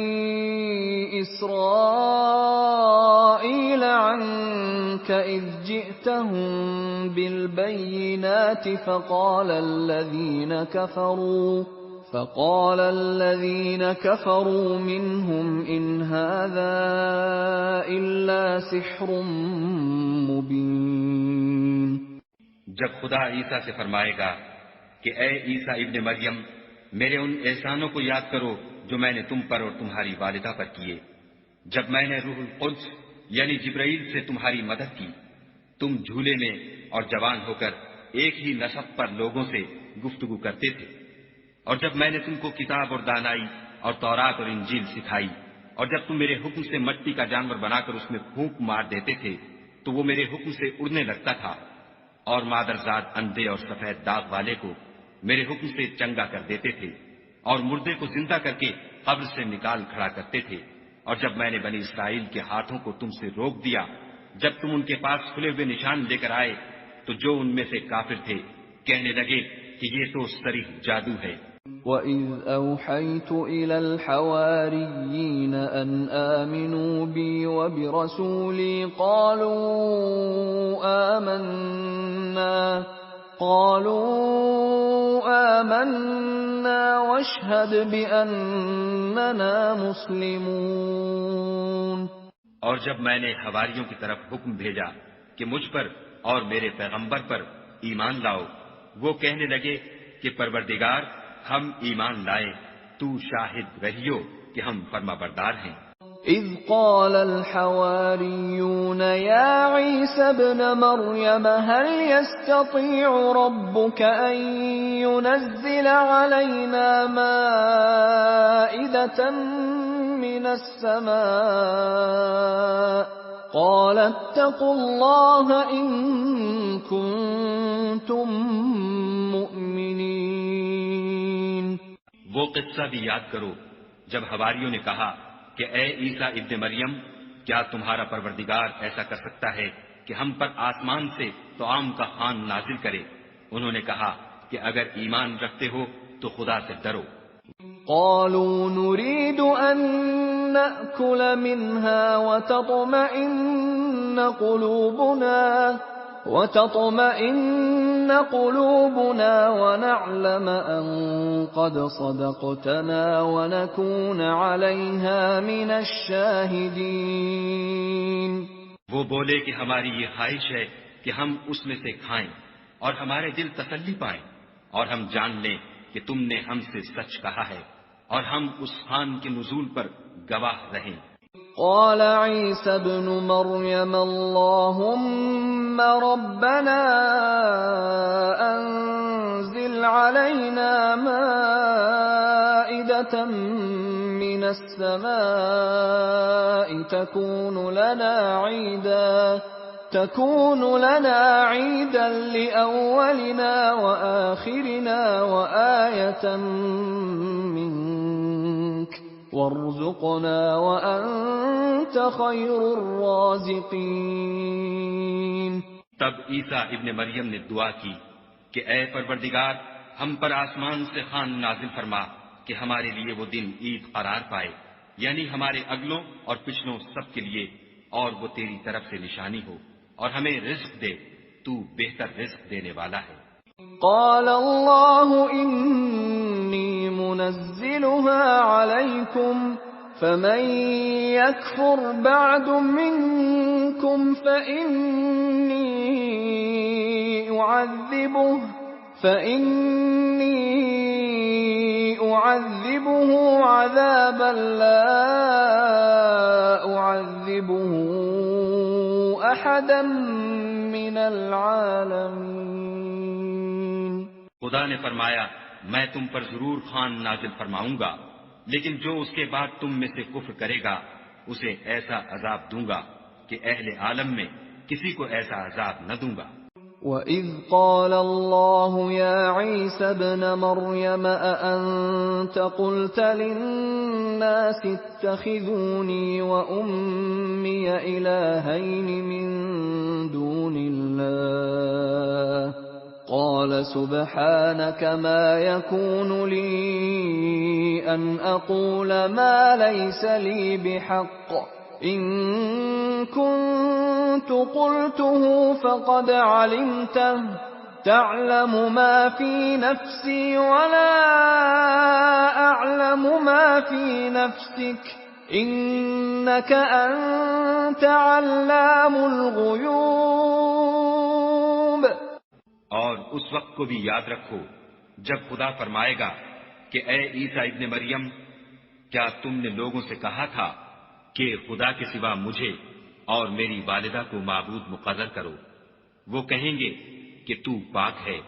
إِسْرَائِيلَ عَنكَ إِذْ جِئْتَهُم بِالْبَيِّنَاتِ فقال الذين كفروا منهم إن هذا إلا سحر مبين۔ جب خدا عیسیٰ سے فرمائے گا کہ اے عیسیٰ ابن مریم، میرے ان احسانوں کو یاد کرو جو میں نے تم پر اور تمہاری والدہ پر کیے، جب میں نے روح القدس یعنی جبرائیل سے تمہاری مدد کی، تم جھولے میں اور جوان ہو کر ایک ہی نسق پر لوگوں سے گفتگو کرتے تھے، اور جب میں نے تم کو کتاب اور دانائی اور تورات اور انجیل سکھائی، اور جب تم میرے حکم سے مٹی کا جانور بنا کر اس میں پھونک مار دیتے تھے تو وہ میرے حکم سے اڑنے لگتا تھا، اور مادرزاد اندھے اور سفید داغ والے کو میرے حکم سے چنگا کر دیتے تھے، اور مردے کو زندہ کر کے قبر سے نکال کھڑا کرتے تھے، اور جب میں نے بنی اسرائیل کے ہاتھوں کو تم سے روک دیا جب تم ان کے پاس کھلے ہوئے نشان لے کر آئے، تو جو ان میں سے کافر تھے کہنے لگے کہ یہ تو صریح جادو ہے۔ وَإِذْ أَوْحَيْتُ إِلَى الْحَوَارِيِّينَ أَنْ آمِنُوا بِي وَبِرَسُولِي قَالُوا آمَنَّا واشهد بأننا مسلمون۔ اور جب میں نے حواریوں کی طرف حکم بھیجا کہ مجھ پر اور میرے پیغمبر پر ایمان لاؤ، وہ کہنے لگے کہ پروردگار ہم ایمان لائے، تو شاہد رہیو کہ ہم فرما بردار ہیں۔ اذ قال الحواريون يا عيسى ابن مريم هل يستطيع ربك أن ينزل علينا مائدة من السماء قال اتقوا الله إن كنتم مؤمنين۔ وہ قصہ بھی یاد کرو جب حواریوں نے کہا کہ اے عیسیٰ ابن مریم، کیا تمہارا پروردگار ایسا کر سکتا ہے کہ ہم پر آسمان سے طعام کا خوان نازل کرے؟ انہوں نے کہا کہ اگر ایمان رکھتے ہو تو خدا سے ڈرو۔ قالوا نريد أن نأكل منها وتطمئن قلوبنا ونعلم أن قد صدقتنا ونكون عليها من الشاهدين۔ وہ بولے کہ ہماری یہ خواہش ہے کہ ہم اس میں سے کھائیں اور ہمارے دل تسلی پائیں، اور ہم جان لیں کہ تم نے ہم سے سچ کہا ہے، اور ہم اس خوان کے نزول پر گواہ رہیں۔ قال عيسى ابن مريم اللهم ربنا أنزل علينا مائدة من السماء تكون لنا عيدا لأولنا وآخرنا وآية منك وارزقنا وأنت خير الرازقين۔ تب عیسیٰ ابن مریم نے دعا کی کہ اے پروردگار ہم پر آسمان سے خوان نازل فرما کہ ہمارے لیے وہ دن عید قرار پائے، یعنی ہمارے اگلوں اور پچھلوں سب کے لیے، اور وہ تیری طرف سے نشانی ہو، اور ہمیں رزق دے، تو بہتر رزق دینے والا ہے۔ قال الله إني منزلها عليكم فمن يكفر بعد منكم فإني أعذبه عذابا لا أعذبه أحدا من العالمين۔ خدا نے فرمایا میں تم پر ضرور خوان نازل فرماؤں گا، لیکن جو اس کے بعد تم میں سے کفر کرے گا اسے ایسا عذاب دوں گا کہ اہل عالم میں کسی کو ایسا عذاب نہ دوں گا۔ وَإِذْ قَالَ اللَّهُ يَا عِيسَى ابْنَ مَرْيَمَ أَأَنْتَ قُلْتَ لِلنَّاسِ اتَّخِذُونِي وَأُمِّيَ إِلَٰهَيْنِ مِن دُونِ اللَّهِ قَالَ سُبْحَانَكَ مَا يَكُونُ لِي أَنْ أَقُولَ مَا لَيْسَ لِي بِحَقٍّ إِن كُنتُ قُلْتُهُ فَقَدْ عَلِمْتَهُ تَعْلَمُ مَا فِي نَفْسِي وَلَا أَعْلَمُ مَا فِي نَفْسِكَ إِنَّكَ أَنْتَ عَلَّامُ الْغُيُوبِ۔ اور اس وقت کو بھی یاد رکھو جب خدا فرمائے گا کہ اے عیسیٰ ابن مریم، کیا تم نے لوگوں سے کہا تھا کہ خدا کے سوا مجھے اور میری والدہ کو معبود مقرر کرو؟ وہ کہیں گے کہ تو پاک ہے،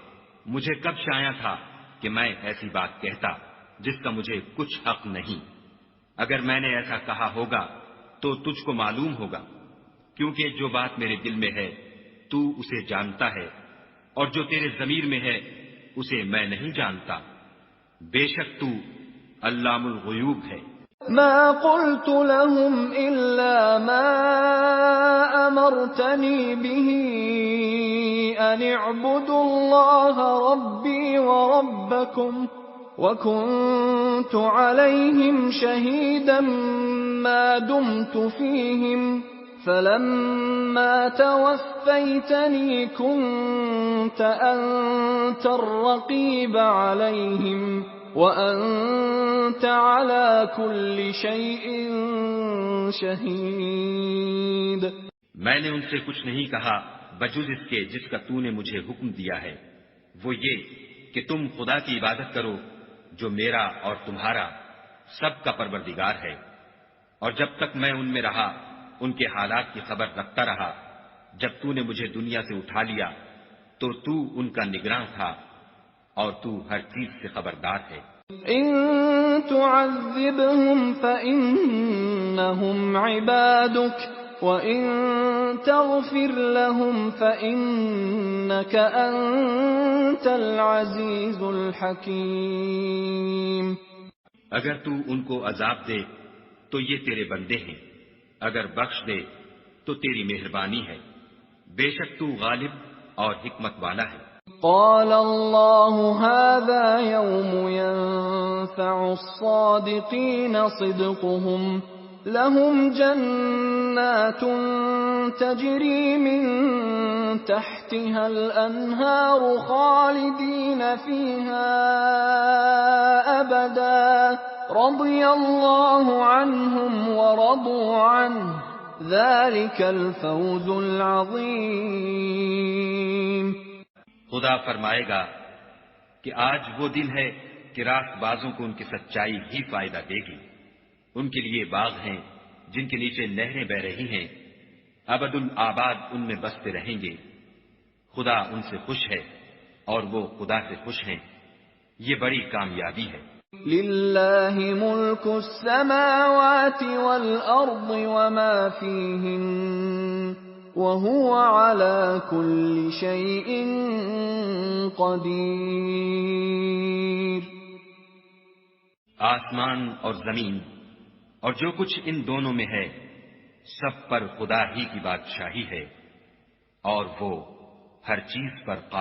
مجھے کب شایع تھا کہ میں ایسی بات کہتا جس کا مجھے کچھ حق نہیں۔ اگر میں نے ایسا کہا ہوگا تو تجھ کو معلوم ہوگا، کیونکہ جو بات میرے دل میں ہے تو اسے جانتا ہے، اور جو تیرے ضمیر میں ہے اسے میں نہیں جانتا۔ بے شک تو علام الغیوب ہے۔ ما قلت لهم إلا ما أمرتني به أن اعبدوا الله ربي وربكم وكنت عليهم شهيدا ما دمت فيهم فلما توفيتني كنت أنت الرقيب عليهم وأنت على كل شيء شهيد. میں نے ان سے کچھ نہیں کہا بجز اس کے جس کا تو نے مجھے حکم دیا ہے، وہ یہ کہ تم خدا کی عبادت کرو جو میرا اور تمہارا سب کا پروردگار ہے، اور جب تک میں ان میں رہا ان کے حالات کی خبر رکھتا رہا۔ جب تو نے مجھے دنیا سے اٹھا لیا تو تو ان کا نگراں تھا اور تو ہر چیز سے خبردار ہے۔ إن تعذبهم فإنهم عبادك وإن تغفر لهم فإنك أنت العزيز الحكيم. اگر تو ان کو عذاب دے تو یہ تیرے بندے ہیں، اگر بخش دے تو تیری مہربانی ہے، بے شک تو غالب اور حکمت والا ہے۔ قال الله هذا يوم ينفع الصادقين صدقهم لهم جنات تجري من تحتها الأنهار خالدين فيها أبدا رضي الله عنهم ورضوا عنه ذلك الفوز العظيم. خدا فرمائے گا کہ آج وہ دن ہے کہ راست بازوں کو ان کی سچائی ہی فائدہ دے گی، ان کے لیے باغ ہیں جن کے نیچے نہریں بہ رہی ہیں، ابد الآباد ان میں بستے رہیں گے۔ خدا ان سے خوش ہے اور وہ خدا سے خوش ہیں، یہ بڑی کامیابی ہے۔ للہ ملک السماوات والارض وما فیہن وَهُوَ عَلَى كُلِّ شَيْءٍ قَدِيرٌ. آسمان اور زمین اور جو کچھ ان دونوں میں ہے سب پر خدا ہی کی بادشاہی ہے اور وہ ہر چیز پر قادر